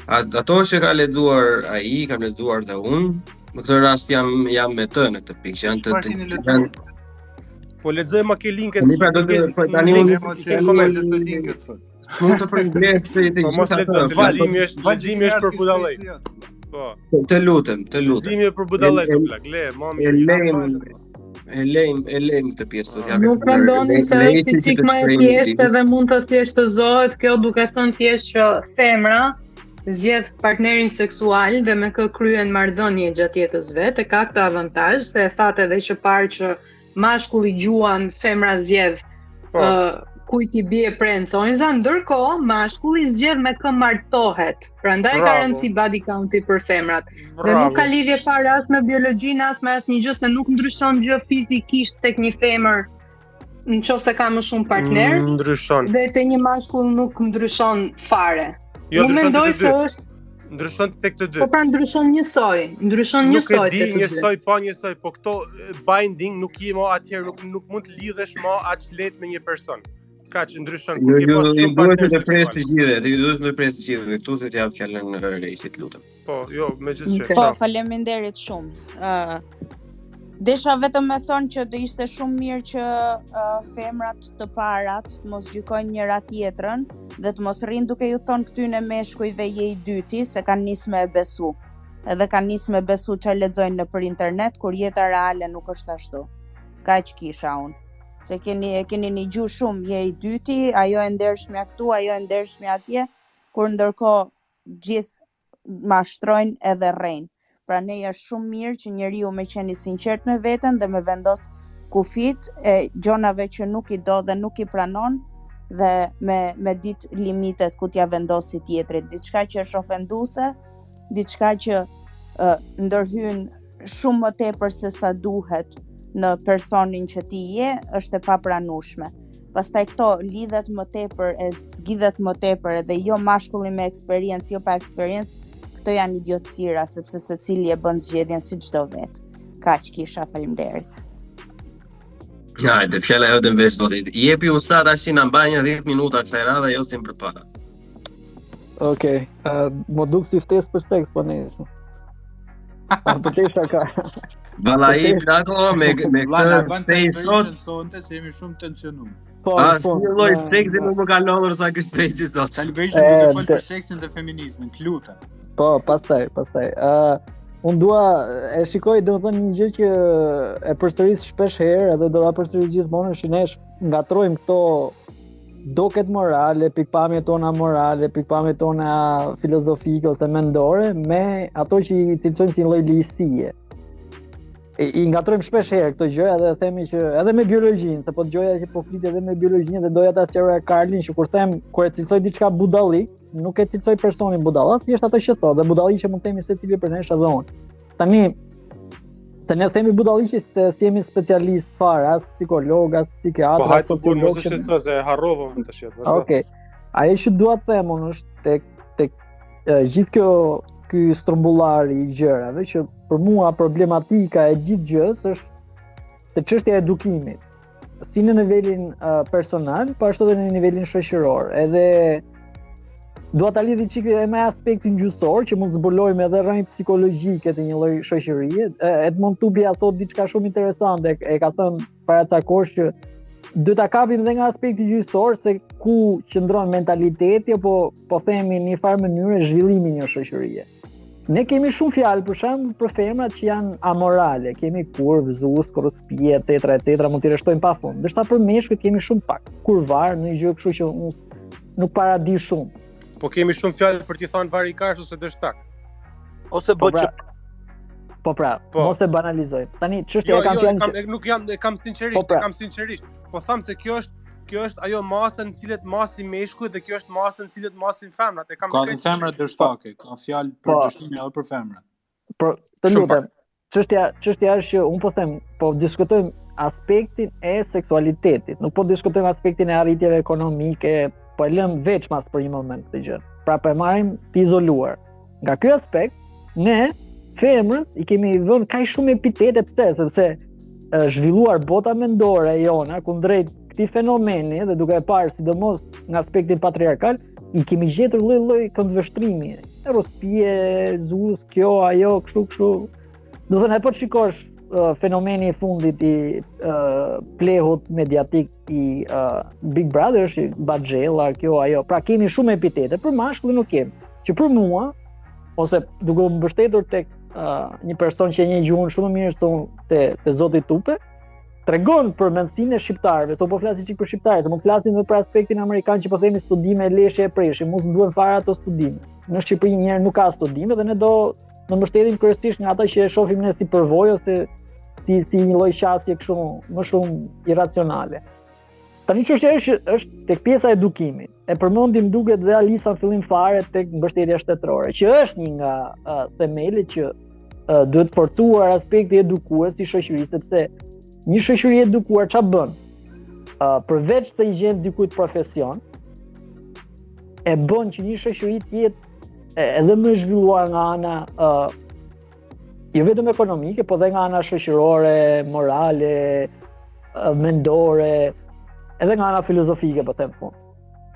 ato që ka lexuar ai, kam lexuar dhe unë, në këtë rast jam me të në këtë pikë, janë po lexoj më ke linket. Tani unë mund të përmbledh po mos lexoj, vallëzimi është për budallëj. Po. Të lutem. Vallëzimi është për budallëj, plak. Le, mami. E lejm këtë pjesë. Nuk mendoni se është çik më e thjeshtë dhe mund të thjeshtëzohet kjo duke thënë thjesht që femra zgjedh partnerin seksual dhe me kë kryen marrëdhënie gjatë jetës vet, e ka këtë avantazh se e thatë edhe që parë që mashkulli gjuan, femra zgjedh kujt i bie pren thonjza, ndërkohë mashkulli zgjedh me kë martohet. Prandaj ka rëndësi body counti për femrat. Dhe nuk ka lidhje fare as me biologjinë, as me asnjë gjë, se nuk ndryshon gjë fizikisht tek një femër nëse ka më shumë partner. Ndryshon. Dhe te një mashkull nuk ndryshon fare. Jo, unë mendoj se është ndryshon tek të dy. Po pra ndryshon njësoj Nuk e di njësoj, po këto binding nuk i më atëherë nuk mund të lidhesh më aq lehtë me një person. Kaq ndryshon kur ke pas shumë partner. Ti duhet të presë të gjithë, këtu të jap fjalën në Reisit, lutem. Po, jo, megjithëse. Po, faleminderit shumë. Desha vetëm me thonë që do ishte shumë mirë që femrat të parat mos gjykojnë njëra tjetrën dhe të mos rrinë duke ju thonë këtyne meshkujve je i dyti se kanë nisë me besu. Edhe kanë nisë me besu që lexojnë në për internet, kur jeta reale nuk është ashtu. Kaq kisha unë. Se keni një gjuhë shumë, je i dyti, ajo e ndershmja këtu, ajo e ndershmja atje, kur ndërkohë gjithë mashtrojnë edhe rrejnë. Pra ne është shumë mirë që njeriu me qenë i sinqert me veten dhe me vendos kufit e gjonave që nuk i do dhe nuk i pranon dhe me ditë limitet ku t'ja vendosi tjetrit. Diçka që është ofenduese, diçka që ndërhyn shumë më tepër se sa duhet në personin që ti je, është e papranueshme. Pastaj këto lidhet më tepër, zgjidhet më tepër edhe jo mashkulli me eksperiencë, jo pa eksperiencë. Këto janë idiotësira, sepse secili e bën zgjedhjen si çdo vet. Kaq kisha, faleminderit. Hajde, fjala jote në vesh zotit. Jepi ustad tash na mbajnë 10 minuta kësaj radhe, jo si për para. Okej, më duk si ftesë për seks po nesër. Për tesha ka. Vallai plako me këtë sonte se jemi shumë tensionuar. Po, një lloj seksi nuk më ka lodhur sa ky speci sot. Celebration do të fol për seksin dhe feminizmin, të lutem. Po, pastaj. Unë dua e shikoj domethënë një gjë që e përsëris shpesh herë edhe do ta përsëris gjithmonë, që ne ngatrojmë këto doket morale, pikpamjet tona morale, pikpamjet tona filozofike ose mendore me ato që i cilësojmë si lloj ligjësie. I ngatrojmë shpesh herë këto gjëra dhe themi që edhe me biologjinë, se po dëgjoja që po flitet edhe me biologjinë dhe doja ta sqaroja Karlin që kur e cilësoj diçka budallik, nuk e cilësoj personin budall, thjesht ato që thotë, dhe budallik që mund të themi secili për nesh edhe unë. Tani se ne themi budalliqi se si jemi specialist fare, as psikolog, as psikiatër. Po hajtë të punë, mos e shqetëso se harrovëm të shqetë. Okej. Ajo që dua të them unë është tek gjithë ky strumbullari i gjërave që për mua problematika e gjithë gjës është te çështja e edukimit. Si në nivelin personal, po ashtu edhe në nivelin shoqëror. Edhe dua ta lidhi çik me aspektin gjyqësor që mund zbulojmë edhe rrënjë psikologjike të një lloj shoqërie. Edmond Tubi ja thot diçka shumë interesante, e ka thënë paracakosh që duhet ta kapim edhe nga aspekti gjyqësor se ku qëndron mentaliteti apo po themi në një farë mënyrë zhvillimi i një shoqërie. Ne kemi shumë fjalë për shembull për femrat që janë amorale, kemi kurvë, zus, krospie, etc, mund t'i rreshtojmë pafund. Ndërsa për meshkujt kemi shumë pak. Kurvar në një gjë kështu që nuk para di shumë. Po kemi shumë fjalë për t'i thënë varikash ose dështak. Ose bëçë. Po pra, mos e banalizoj. Tani çështja e kam fjalën. Kam sinqerisht. Po them se kjo është ajo masa në cilët masin meshkujt dhe kjo është masa në cilët masin femrat. Ka dhe femrat dështake, ka fjalë për dështimin edhe për femrat. Po, të lutem. Çështja është që un po them, po diskutojmë aspektin e seksualitetit, nuk po diskutojmë aspektin e arritjeve ekonomike, po e lëm veç mas për një moment këtë gjë. Pra po e marrim të izoluar. Nga ky aspekt, ne femrës i kemi vënë kaq shumë epitete sepse zhvilluar bota mendore e jona kundrejt këtij fenomeni dhe duke e parë sidomos nga aspekti patriarkal, i kemi gjetur lloj-lloj këndvështrimi. Rospie, zus, kjo, ajo, kështu. Do thënë, po shikosh fenomeni i fundit i plehut mediatik i Big Brother, është Baxhella, kjo, ajo. Pra kemi shumë epitete, për mashkullin nuk kemi. Që për mua, ose duke u mbështetur tek një person që e njeh gjuhën shumë mirë se unë te zoti Tupe, tregon për mendsinë e shqiptarëve, po flasim çik për shqiptarët, mund të flasim edhe për aspektin amerikan që po themi studime leshe e preshje, mos duhen fare ato studime. Në Shqipëri njerë nuk ka studime dhe ne do në mbështetim kryesisht nga ata që e shohim ne si përvojë ose si një lloj qasje kështu më shumë irracionale. Tani çështja është tek pjesa e edukimit. E përmendim duket dhe Alisa në fillim fare tek mbështetja shtetërore, që është një nga themelet që duhet forcuar aspekti edukues i shoqërisë, sepse një shoqëri e edukuar ç'a bën? Përveç se i gjen dikujt profesion, e bën që një shoqëri të jetë edhe më zhvilluar nga ana jo vetëm ekonomike, po dhe nga ana shoqërore, morale, mendore, edhe nga ana filozofike, po them fund.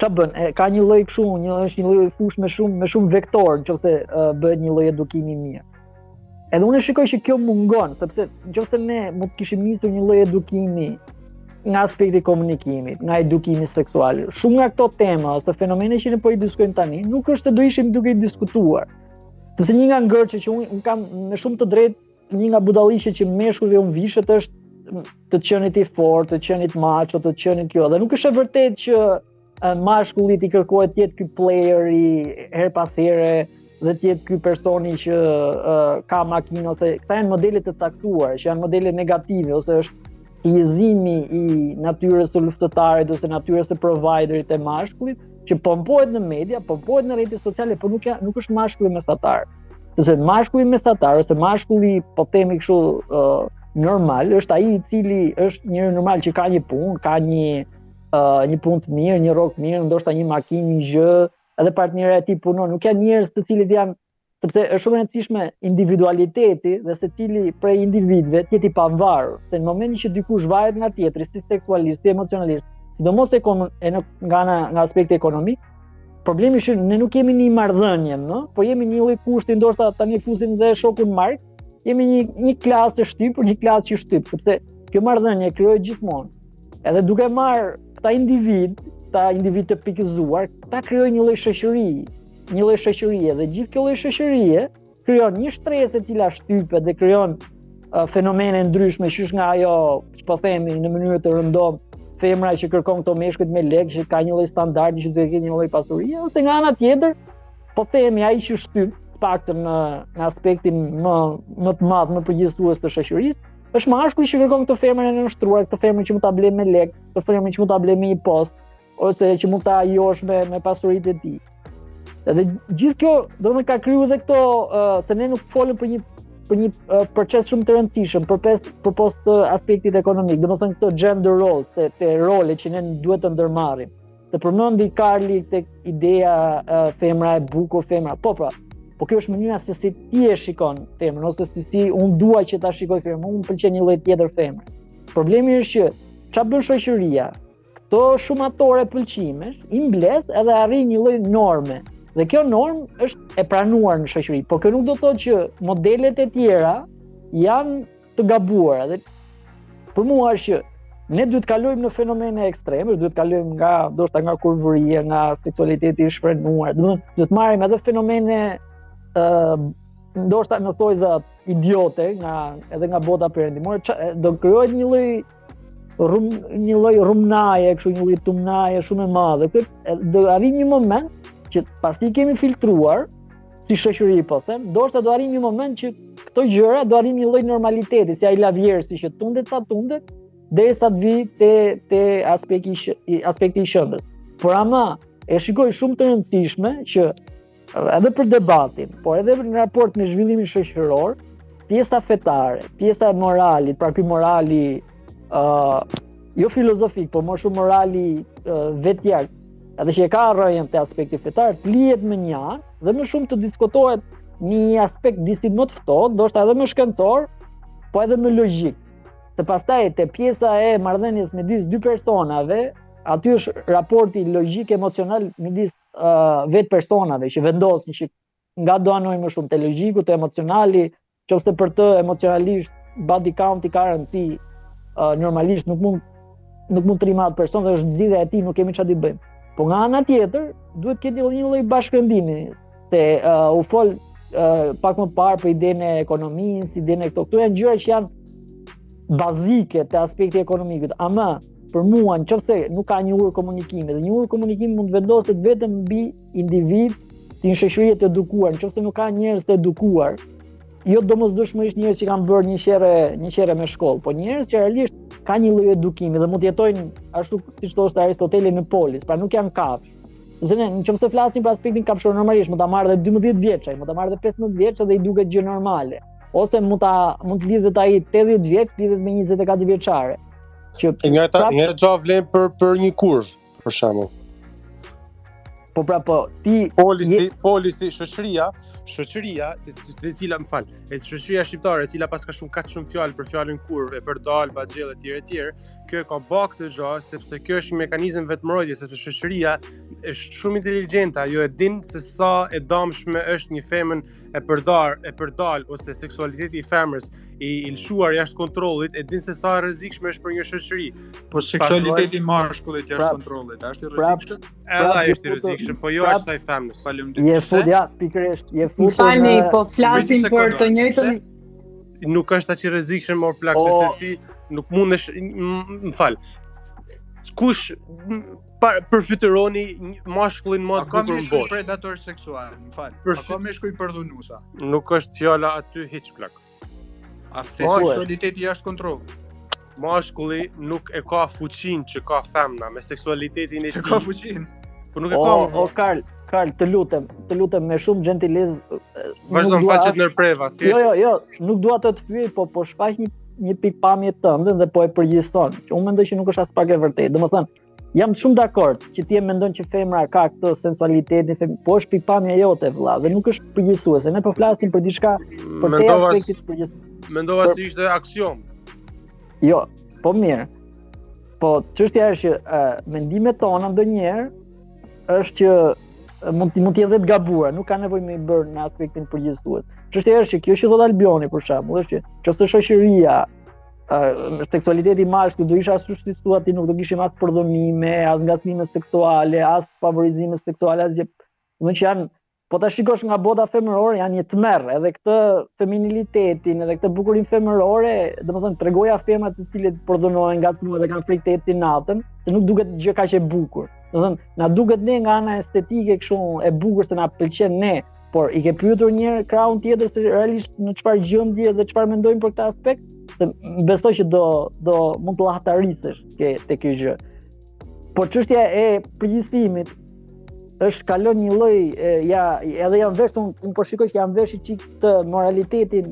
Ç'a bën? Ka një lloj kështu, është një lloj fush me shumë vektor, nëse bëhet një lloj edukimi i mirë. Edhe unë shikoj që kjo mungon, sepse nëse ne mund të kishim nisur një lloj edukimi nga aspekti i komunikimit, nga edukimi seksual, shumë nga këto tema ose fenomene që ne po i diskutojmë tani, nuk është se do ishim duke i diskutuar. Sepse një nga ngërçet që unë kam me shumë të drejtë, një nga budalliqet që meshkujve u vishet është të qenit i fortë, të qenit macho, të qenit kjo. Dhe nuk është e vërtetë që mashkullit i kërkohet të jetë ky playeri her pas here dhe të jetë ky personi që ka makinë ose këta janë modele të caktuar, që janë modele negative ose është hijëzimi i natyrës së luftëtarit ose natyrës së providerit të mashkullit, që pompohet në media, pompohet në rrjetet sociale, por nuk është mashkulli mesatar. Sepse mashkulli mesatar ose mashkulli, po themi kështu, normal, është ai i cili është njëri normal që ka një punë, ka një punë të mirë, një rrok mirë, ndoshta një makinë, një gjë, edhe partnera e tij punon, nuk janë njerëz të cilët janë, sepse është shumë e rëndësishme individualiteti dhe secili prej individëve të jetë i pavarur, se në momentin që dikush varet nga tjetri, si seksualist, si emocionalist, sidomos nga aspekti ekonomik, problemi është ne nuk jemi një marrëdhënie, po jemi një lloj kushti, ndoshta tani fusim dhe shokun Marx, jemi një klasë e shtypur, një klasë që shtyp, sepse kjo marrëdhënie krijohet gjithmonë. Edhe duke marrë këta individ të pikëzuar, ta krijojnë një lloj shoqërie, dhe gjithë kjo lloj shoqërie krijon një shtresë e cila shtypet dhe krijon fenomene ndryshme, qysh nga ajo, po themi në mënyrë të rëndom, femra që kërkon këto meshkujt me lekë, që ka një lloj standardi që duhet të ketë një lloj pasurie, ose nga ana tjetër, po themi ai që shtyp paktën në aspektin më të madh, më përgjithësues të shoqërisë, është mashkulli që kërkon këtë femrën e nështruar, këtë femrën që mund ta blej me lek, këtë femrën që mund ta blej me një post, ose që mund ta josh me pasuritë e tij. Edhe gjithë kjo domethënë ka kriju edhe këto se ne nuk folëm për një proces shumë të rëndësishëm përpost aspektit ekonomik, domethënë këto gender roles, te role që ne duhet të ndërmarrim. Se përmendi Karli tek ideja femra e bukur, femra. Po kjo është mënyra se si ti e shikon femrën, ose si unë dua që ta shikoj femrën, unë pëlqen një lloj tjetër femre. Problemi është që çfarë bën shoqëria? Këto shumatore pëlqimesh i mbledh edhe arrin një lloj norme. Dhe kjo normë është e pranuar në shoqëri, por kjo nuk do të thotë që modelet e tjera janë të gabuara. Dhe për mua është që ne duhet kalojmë në fenomene ekstreme, duhet kalojmë nga kurvëria, nga seksualiteti i shfrenuar, duhet marrim edhe fenomene ndoshta në thojza idiote edhe nga bota perëndimore, do krijohet një lloj rrumnaje, kështu një lloj tumnaje shumë e madhe. Do arrijë një moment që pasi kemi filtruar si shoqëri, po them, ndoshta do arrijmë një moment që këto gjëra do arrijmë një lloj normaliteti, si ai lavjersi që tundet sa tundet, derisa të vi te aspekti i shëndës. Por ama e shikoj shumë të rëndësishme që edhe për debatin, por edhe në raport me zhvillimin shoqëror, pjesa fetare, pjesa e moralit, pra ky morali jo filozofik, por më shumë morali vetjak, edhe që e ka rrëjen te aspekti fetar, të lihet me një anë dhe më shumë të diskutohet një aspekt disi më të ftohtë, ndoshta edhe më shkencor, po edhe më logjik. Se pastaj te pjesa e marrëdhënies midis dy personave, aty është raporti logjik emocional midis vetë personave që vendosin që nga do anojnë më shumë te logjiku, te emocionali, qofse për të emocionalisht body count i ka rëndësi, normalisht nuk mund të rrimat person dhe është zgjidhja e tij, nuk kemi çfarë të bëjmë. Po nga ana tjetër, duhet të ketë një lloj bashkëndimi, se u fol pak më parë për idenë e ekonomisë, idenë e këto janë gjëra që janë bazike te aspekti ekonomik. Ama për mua, nëse nuk ka një urë komunikimi, dhe një urë komunikimi mund vendoset vetëm mbi individ si një shoqëri të edukuar, nëse nuk ka njerëz të edukuar, jo domosdoshmërisht njerëz që kanë bërë një qere me shkollë, po njerëz që realisht ka një lloj edukimi dhe mund të jetojnë ashtu siç thoshte Aristoteli në polis, pra nuk janë kafsh. Nëse flasim për aspektin kafshor, normalisht mund ta marrë edhe 12 vjeçaj, mund ta marrë edhe 15 vjeç dhe i duket gjë normale. Ose mund të lidhet ai 80 vjeç, lidhet me 24 vjeçare. Nga gja vlen për një kurvë, për shembull. Polisi, shoqëria e cila shoqëria shqiptare e cila paska kaq shumë fjalë për fjalën kurvë, për dal, baxhell etj. Kjo ka bë këtë gjë sepse kjo është një mekanizëm vetmërojtje, sepse shoqëria është shumë inteligjente, ajo e din se sa e dëmshme është një femër e përdal ose seksualiteti i femrës i lëshuar jashtë kontrollit, e din se sa rrezikshme është për një shoqëri. Po seksualiteti i mashkullit jashtë kontrollit, është i rrezikshëm? Edhe ai është i rrezikshëm, po jo ashtu ai femrës. Faleminderit. Pikërisht, Falni, po flasim për të njëjtën. Nuk është aq i rrezikshëm or plak se ti nuk mundesh, më fal. Kush përfytyroni mashkullin më të bukur në botë? Ka meshkuj predator seksual, më fal. Ka meshkuj përdhunuesa. Nuk është fjala aty hiç plak. A seksualiteti jashtë kontrollit. Mashkulli nuk e ka fuqinë që ka femna me seksualitetin e tij. Ka fuqinë. Po nuk e ka. O Karl, të lutem me shumë gentilezë. Vazhdo më faqet ndërpreva, thjesht. Jo, nuk dua të pyej, po shfaq një pikpamje tënde dhe po e përgjithëson. Unë mendoj që nuk është as pak e vërtetë. Domethënë, jam shumë dakord që ti e mendon që femra ka këtë sensualitetin, po është pikpamja jote vëlla, dhe nuk është përgjithësuese. Ne po flasim për diçka për te aspektit përgjithësues. Mendova se ishte aksion. Jo, po mirë. Po çështja është që mendimet tona ndonjëherë është që mund të jetë të gabuara, nuk ka nevojë me i bërë në aspektin përgjithësues. Çështja është që kjo që thot Albioni për shembull, është që nëse shoqëria seksualiteti i mashkullit do isha ashtu si thua ti, nuk do kishim as përdhunime, as ngacmime seksuale, as favorizime seksuale, asgjë. Do të thonë po ta shikosh nga bota femërore janë një tmerr, edhe këtë feminilitetin, edhe këtë bukurinë femërore, domethënë tregoja femrat të cilët përdhunohen, ngacmohen dhe kanë frikëtetin natën, se nuk duket gjë kaq e bukur. Domethënë, na duket ne nga ana estetike kështu e bukur se na pëlqen ne, por i ke pyetur një krahun tjetër se realisht në çfarë gjendje dhe çfarë mendojnë për këtë aspekt? se besoj që do mund të llahtarisësh te ky gjë. Po çështja e përgjigjësimit është kalon një lloj edhe jam vesh unë po shikoj që jam vesh çik të moralitetin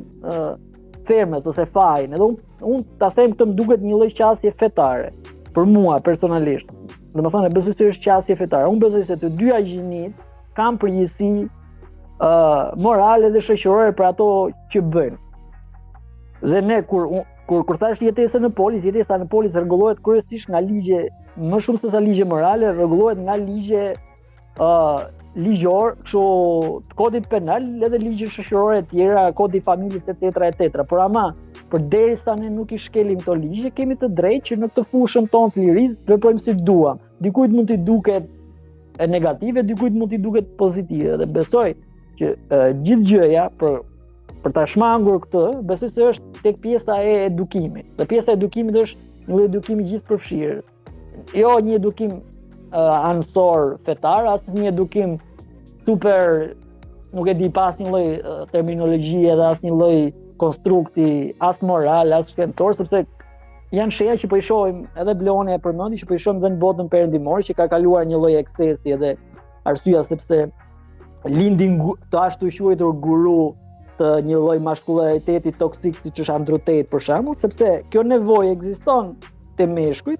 femrës ose fajin. Edhe unë ta them këtë më duket një lloj qasje fetare për mua personalisht. Domethënë besoj se është qasje fetare. Unë besoj se të dyja gjinit kanë përgjegjësi morale dhe shoqërore për ato që bëjnë. Dhe ne kur thash jetesa në polis rregullohet kryesisht nga ligje, më shumë se sa ligje morale, rregullohet nga ligje ligjor, kështu kodit penal edhe ligje shoqërore të tjera, kodi familjes etc. Por ama përderisa ne nuk I shkelim këto ligje, kemi të drejtë që në këtë fushën tonë të lirisë të veprojmë si duam. Dikujt mund t'i duket negative, dikujt mund t'i duket pozitive. Dhe besoj që gjithë gjëja për ta shmangur këtë, besoj se është tek pjesa e edukimit. Dhe pjesa e edukimit është një edukim I gjithëpërfshirë. Jo një edukim anësor fetar, as një edukim super, nuk e di, pas një lloj terminologjie dhe as një lloj konstrukti, as moral, as shkentor, sepse janë shenja që po I shohim, edhe Bleoni e përmendi, që po I shohim edhe në botën perëndimore, që ka kaluar një lloj eksesi edhe arsyeja sepse lindin të ashtu quajtur guru të një lloj maskulliniteti toksik siç është Andrew Tate për shembull, sepse kjo nevojë ekziston te meshkujt.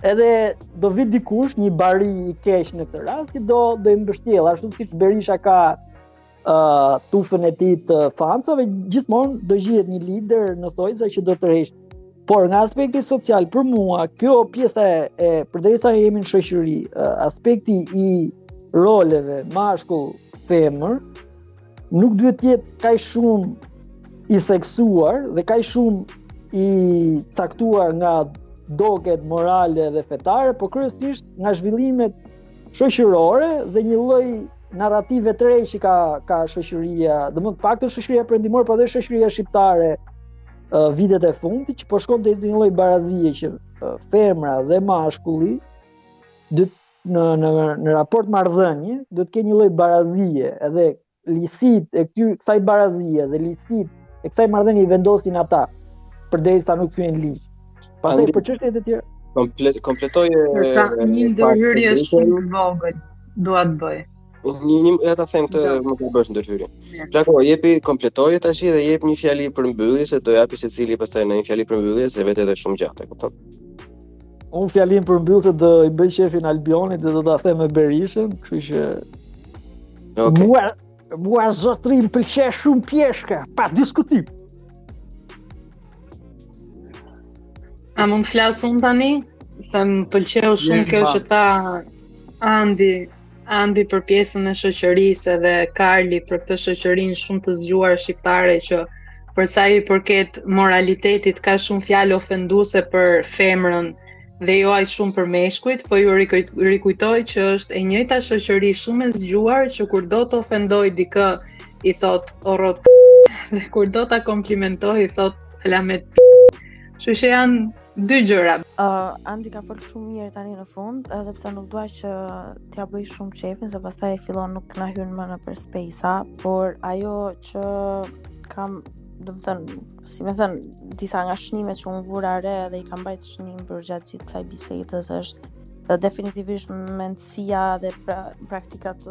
Edhe do vi dikush, një bari I keq në këtë rast, që do I mbështjell, ashtu siç Berisha ka tufën e tij të fancave, gjithmonë do gjihet një lider në thojza që do të rresh. Por nga aspekti social për mua, kjo pjesa e përderisa jemi në shoqëri, aspekti I roleve mashkull femër nuk duhet të jetë kaq shumë I theksuar dhe kaq shumë I caktuar nga doket morale dhe fetare, por kryesisht nga zhvillimet shoqërore dhe një lloj narrative të re që ka shoqëria, domethënë paktën shoqëria perëndimore, por edhe shoqëria shqiptare vitet e fundit, që po shkon te një lloj barazie që femra dhe mashkulli në raport marrëdhënie do të kenë një lloj barazie, edhe lisit e kësaj barazie dhe lisit e kësaj marrëdhënie I vendosin ata përderisa nuk thyen ligj. Pastaj për çështjet e tjera kompletoje një ndërhyrje shumë e vogël dua të bëj. Ja ta them këtë më të bësh ndërhyrje. Plako, jepi kompletoje tash dhe jep një fjali përmbyllje se do japi secili pastaj në një fjali përmbyllje se vetë edhe shumë gjatë, e kupton? Unë fjalin përmbyllse do I bëj shefin Albionit dhe do ta them me Berishën, kështu që okay. Mua zotri më pëlqej shumë pjeshka, pa diskutim. A mund të flas unë tani? Se më pëlqeu shumë kjo që tha Andi për pjesën e shoqërisë dhe Karli për këtë shoqërinë shumë të zgjuar shqiptare që për sa I përket moralitetit ka shumë fjalë ofenduese për femrën dhe jo aq shumë për meshkujt, po ju rikujtoj që është e njëjta shoqëri shumë e zgjuar që kur do të ofendoj dikë I thot orrot dhe kur do ta komplimentoj I thot selamet. Kështu që janë dy gjëra. Andi ka folë shumë mirë tani në fund, edhe pse nuk dua që t'ja bëj shumë qefin, se pastaj fillon nuk na hyn më në për spejsa, por ajo që kam, domethënë, si më thën, disa nga shënimet që unë vura re dhe I kam mbajtur shënim për gjatë gjithë kësaj bisedës është definitivisht mendësia dhe praktikat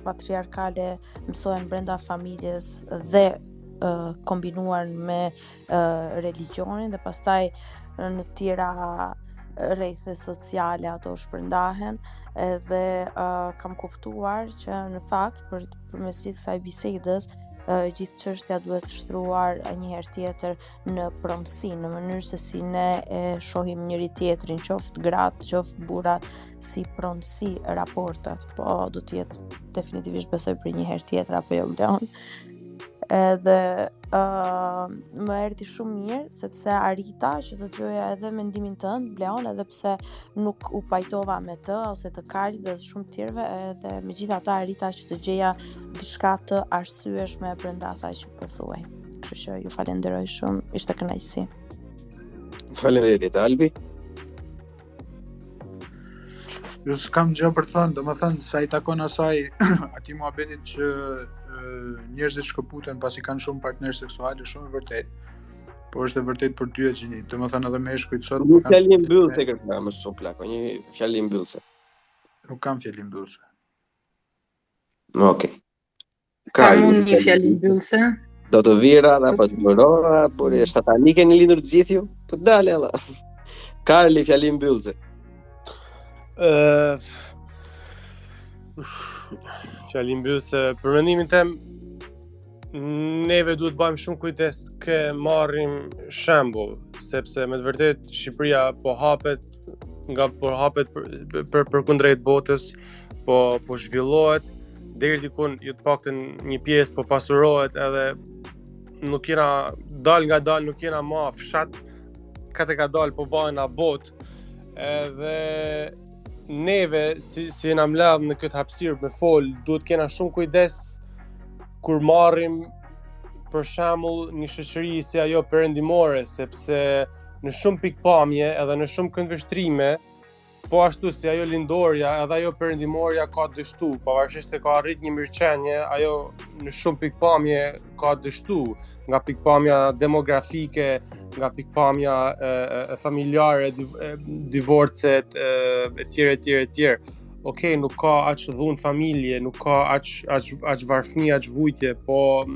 patriarkale mësohen brenda familjes dhe kombinuar me religionin dhe pastaj në tjera rrethe sociale ato shpërndahen edhe kam kuptuar që në fakt përmes kësaj bisedës gjithë çështja duhet shtruar një herë tjetër në pronësi, në mënyrë se si ne e shohim njëri tjetrin, qoftë gratë, qoftë burrat, si pronësi raportat, po do të jetë definitivisht besoj për një herë tjetër apo jo Bleon. Edhe më erdhi shumë mirë sepse arrita që të dëgjoja edhe mendimin tënd Bleon, edhe pse nuk u pajtova me të ose të Karlit dhe shumë të tjerëve, edhe megjithatë arrita që të gjeja diçka të arsyeshme brenda asaj që po thuaj. Kështu që ju falenderoj shumë, ishte kënaqësi. Faleminderit Albi. Ju s'kam gjë për të thënë, domethënë sa I takon asaj atij muhabetit që njerëzit shkëputen pasi kanë shumë partnerë seksuale, shumë e vërtet. po është e vërtet për ty e gjeni. Domethënë edhe meshkujt sot Një fjali mbyllëse kërkoj më shumë plako, një fjali mbyllëse. Nuk kam fjali mbyllëse. Okej. Kam unë një fjali mbyllëse. Do të vira apo të mërora, por e shtatanike një lindur të gjithë ju? Po dale alla. Karli, fjali mbyllëse. Fjali mbyllëse, për mendimin tem, neve duhet bëjmë shumë kujdes që marrim shembull, sepse me të vërtet Shqipëria po hapet përkundrejt botës, po zhvillohet, deri dikun ju të paktën një pjesë po pasurohet edhe nuk jena nuk jena ma fshat, ka dal po bëhen abot, edhe neve si jena mledh në këtë hapësirë me fol, duhet kena shumë kujdes kur marrim për shembull një shoqëri si ajo perëndimore, sepse në shumë pikpamje edhe në shumë këndvështrime, po ashtu si ajo lindorja edhe ajo perëndimorja ka dështu, pavarësisht se ka arrit një mirëqenie, ajo në shumë pikpamje ka dështu, nga pikpamja demografike, nga pikpamja familjare, divorcet, etj. Okej, nuk ka aq dhunë familje, nuk ka aq varfëni, aq vujtje, po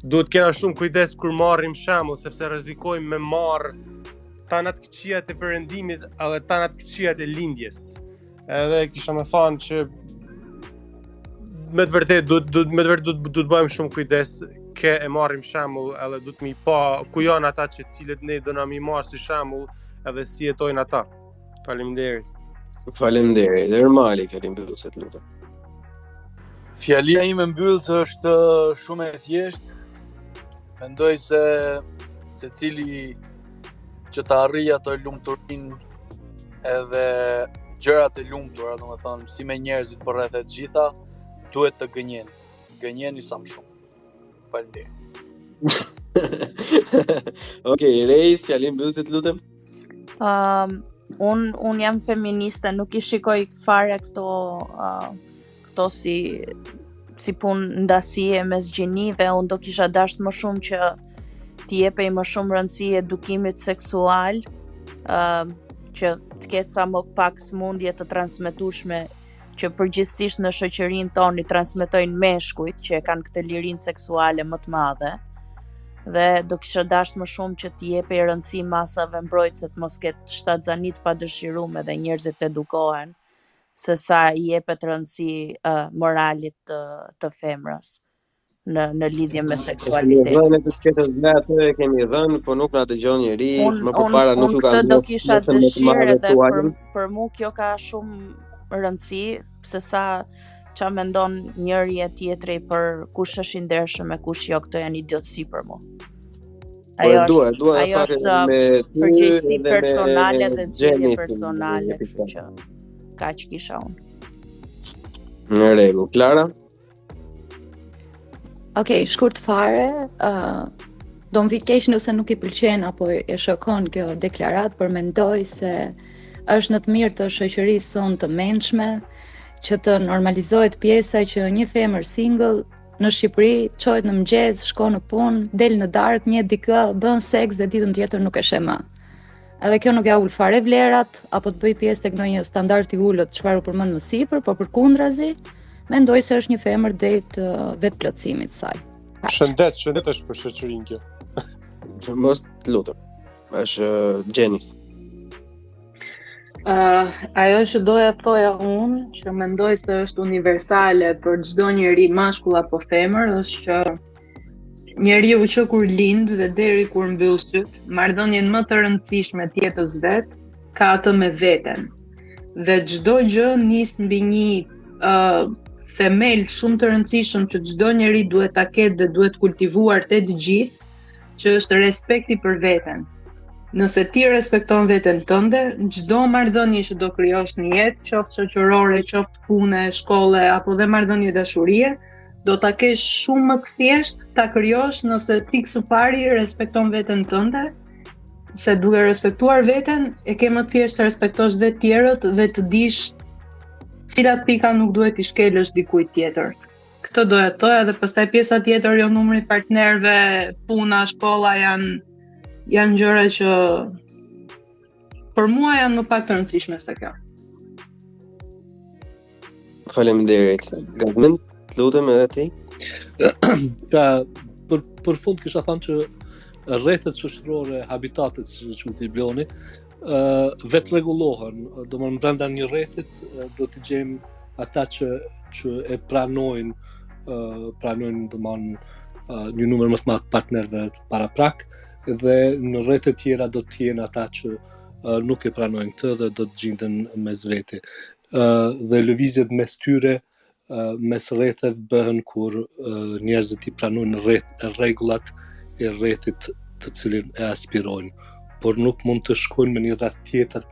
duhet kena shumë kujdes kur marrim shembull, sepse rrezikojmë me marr tanat këqijat e perëndimit edhe tanat këqijat e lindjes. Edhe kisha më thënë që me të vërtet duhet bëjmë shumë kujdes që e marrim shembull, edhe duhet mi pa ku janë ata që cilët ne do na mi marr si shembull, edhe si jetojnë ata. Faleminderit. Faleminderit. Ermali, fjali mbyllëse të lutem. Fjalia ime mbyllëse është shumë e thjeshtë. Mendoj se secili që të arrijë ato lumturinë edhe gjërat e lumtura, domethënë si me njerëzit përreth e të gjitha, duhet të gënjeni. Gënjeni sa më shumë. Faleminderit. Okej, Reis, fjali mbyllëse të lutem. Un jam feministe, nuk I shikoj fare këto si punë ndasie mes gjinive. Un do kisha dashur më shumë që t'i jepej më shumë rëndësi edukimit seksual, që të ketë sa më pak smundje të transmetueshme që përgjithsisht në shoqërinë tonë I transmetojnë meshkujt që e kanë këtë lirinë seksuale më të madhe. Dhe do kisha dashur më shumë që t'i jepej rëndësi masave mbrojtëse të mos ketë shtatzanit pa dëshiruar dhe njerëzit të edukohen, se sa I jepet rëndësi moralit të femrës në lidhje me seksualitetin. Kemi dhënë, po nuk na dëgjon njeri, më përpara nuk u kanë. Unë do kisha dëshirë edhe për mu kjo ka shumë rëndësi, se sa qa mendon njëri e tjetri për kush është I ndershëm e kush jo, këto janë idiotësi për mu. Ajo është përgjegjësi personale dhe zgjedhje personale, kështu që kaq kisha unë. Në rregull, Klara? Okej, shkurt fare, do më vit keq nëse nuk I pëlqen apo e shokon kjo deklarat, por mendoj se është në të mirë të shoqërisë sonë të mençme, që të normalizohet pjesa që një femër single në Shqipëri çohet në mëngjes, shkon në punë, del në darkë, njeh dikë, bën seks dhe ditën tjetër nuk e sheh më. Edhe kjo nuk ja ul fare vlerat, apo të bëj pjesë tek ndonjë standard I ulët, çfarë u përmend më sipër, por përkundrazi, mendoj se është një femër drejt vetplotësimit të saj. Shëndet është për shoqërinë kjo. Mos të lutem. Është Gjenis. Ajo që doja thoja unë, që mendoj se është universale për çdo njeri, mashkull apo femër, është që njeriu që kur lind dhe deri kur mbyll syt, marrëdhënien më të rëndësishme të jetës vet, ka atë me veten. Dhe çdo gjë nis mbi një themel shumë të rëndësishëm që çdo njeri duhet ta ketë dhe duhet kultivuar te të gjithë, që është respekti për veten. Nëse ti respekton veten tënde, çdo marrëdhënie që do krijosh në jetë, qoftë shoqërore, qoftë pune, shkolle apo dhe marrëdhënie dashurie, do ta kesh shumë më të thjeshtë ta krijosh nëse ti së pari respekton veten tënde, se duke respektuar veten, e ke më thjesht të respektosh dhe të tjerët dhe të dish cilat pika nuk duhet I shkelësh dikujt tjetër. Këtë doja të thoja dhe pastaj pjesa tjetër, jo numri partnerëve, puna, shkolla janë janë gjëra që për mua janë më pak të rëndësishme se kjo. Faleminderit. Gazmin, lutem edhe ti. Për fund kisha thënë që rrethet shoqërore, habitatet që quhet i Bloni, vetë rregullohen. Domethënë brenda një rrethit do të gjejmë ata që e pranojnë domethënë një numër më të madh partnerëve paraprak, dhe në rrethet tjera do të jenë ata që nuk e pranojnë këtë dhe do të gjenden mes vete. Dhe lëvizjet mes tyre, mes rretheve bëhen kur njerëzit i pranojnë rregullat e rrethit të cilin e aspirojnë, por nuk mund të shkojnë në një rreth tjetër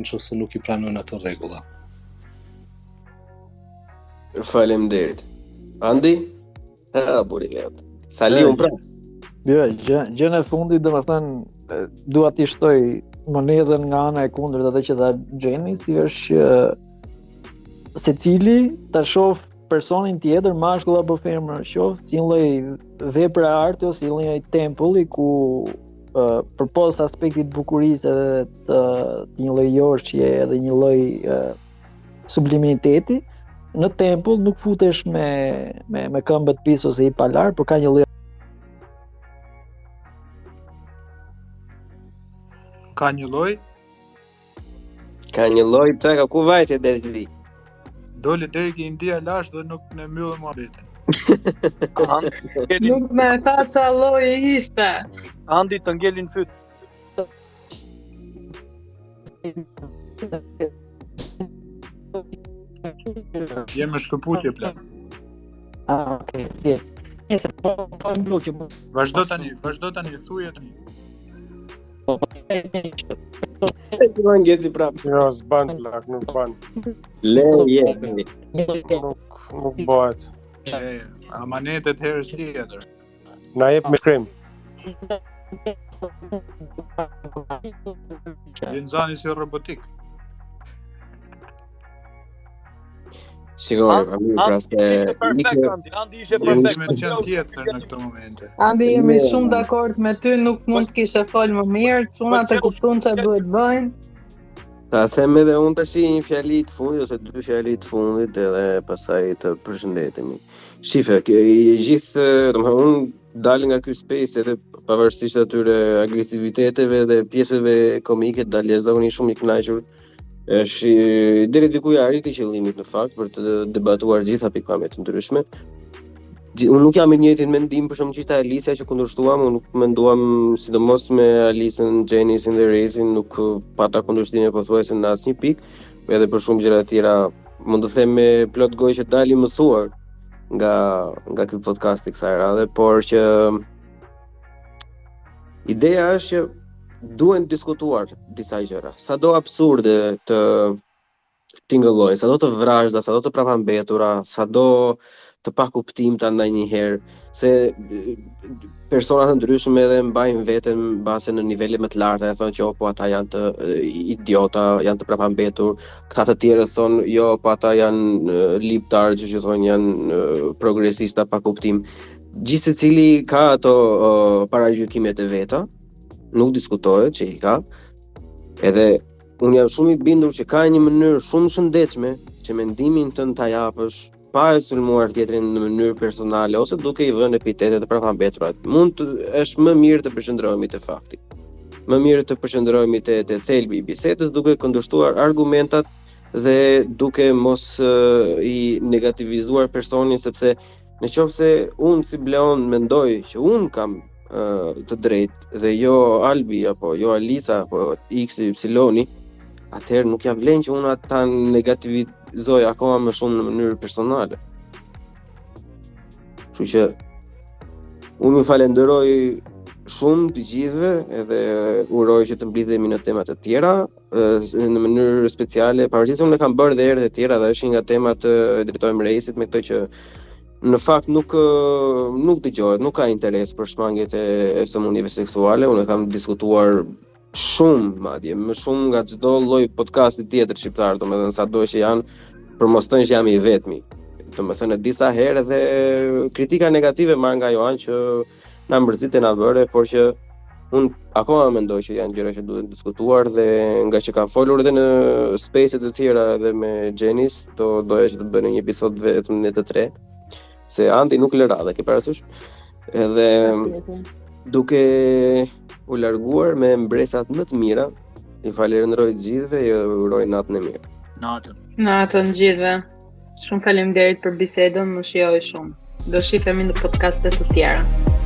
nëse nuk i pranojnë ato rregulla. Faleminderit. Andi? Buri leut. Saliun pra. Jo, gjën e fundit domethënë dua t'i shtoj monedhën nga ana e kundërt atë që tha Gjeni, si është që secili ta shoh personin tjetër, mashkull apo femër, qoftë si një lloj vepre arti ose një lloj tempulli ku përpos aspektit bukurisë edhe të një lloj jorshje edhe një lloj sublimiteti, në tempull nuk futesh me këmbët pis ose i palar, por ka një lloj Ka një lloj? Ka një lloj, ka ku vajte deri ti. Dole deri ke India lash dhe nuk në mbyllë muhabetin. Nuk me tha ca lloj ishte. Andi të ngelin fyt. Jem në shkëputje plak. Okay. Vazhdo tani, thuje tani. Ngeci prapë. Jo, s'ban plak, nuk ban. Nuk bëhet. Amanetet herës tjetër. Na jep me krem. Gjenzani si robotik. Shikoj, pra se Andi ishte perfekt. Dimension tjetër në këtë momente. Andi jemi shumë dakord me ty, nuk mund të kishe fol më mirë, çunat e kupton çfarë duhet bëjnë. Ta them edhe unë tash një fjali të fundit ose dy fjali të fundit edhe pastaj të përshëndetemi. Shife, i gjithë, domethënë unë dal nga ky space edhe pavarësisht atyre agresiviteteve dhe pjesëve komike dal jashtëzakonisht shumë i kënaqur. Është deri diku arriti qëllimit në fakt për të debatuar gjitha pikpamjet të ndryshme. Unë nuk jam i njëjtin mendim për shkak që ishte Alicia që kundërshtuam, unë nuk menduam sidomos me Alicën, Jenisin dhe Rezin, nuk pata kundërshtime pothuajse në asnjë pikë, edhe për shumë gjëra të tjera mund të them me plot gojë që dali mësuar nga ky podcast i kësaj radhe, por që ideja është që duhen diskutuar disa gjëra. Sado absurde të tingëllojnë, sado të vrazhda, sado të prapambetura, sado të pakuptimta ndonjëherë, se persona të ndryshme edhe mbajnë veten mbase në nivele më të larta, e thonë që po ata janë të idiota, janë të prapambetur, këta të tjerë thonë jo, po ata janë liptar, që thonë janë progresista pa kuptim. Gjithë secili ka ato paragjykimet e veta. Nuk diskutohet që i ka, edhe unë jam shumë i bindur që ka një mënyrë shumë shëndetshme që mendimin tënd ta japësh pa e sulmuar tjetrin në mënyrë personale ose duke i vënë epitete të prapambetura. Është më mirë të përqendrohemi te fakti. Më mirë të përqendrohemi te thelbi i bisedës duke kundërshtuar argumentat dhe duke mos i negativizuar personin, sepse nëse unë si Bleon mendoj që unë kam të drejtë dhe jo Albi apo jo Alisa apo XY, atëherë nuk ja vlen që unë ata negativizoj akoma më shumë në mënyrë personale. Kështu që unë ju falenderoj shumë të gjithëve edhe uroj që të mblidhemi në tema të tjera në mënyrë speciale, pavarësisht se unë e kam bërë edhe herë të tjera dhe është nga temat e drejtojmë Reisit me këtë që në fakt nuk dëgjohet, nuk ka interes për shmangjet e sëmundjeve seksuale. Unë kam diskutuar shumë, madje, më shumë nga çdo lloj podcasti tjetër shqiptar, domethënë sado që janë, për mos thënë që jam i vetmi. Domethënë disa herë edhe kritika negative marr nga Johan që na mbërzitë na bëre, por që Unë akoma mendoj që janë gjëra që duhet diskutuar dhe nga që kanë folur edhe në space-et e tjera edhe me Gjenis, doja që të bëjnë një episod vetëm në të tre, se Andi nuk lë radhë, ke parasysh? Edhe duke u larguar me mbresat më të mira, i falenderoj të gjithëve, ju uroj natën e mirë. Natën gjithëve. Shumë faleminderit për bisedën, më shijoj shumë. Do shihemi në podcaste të tjera.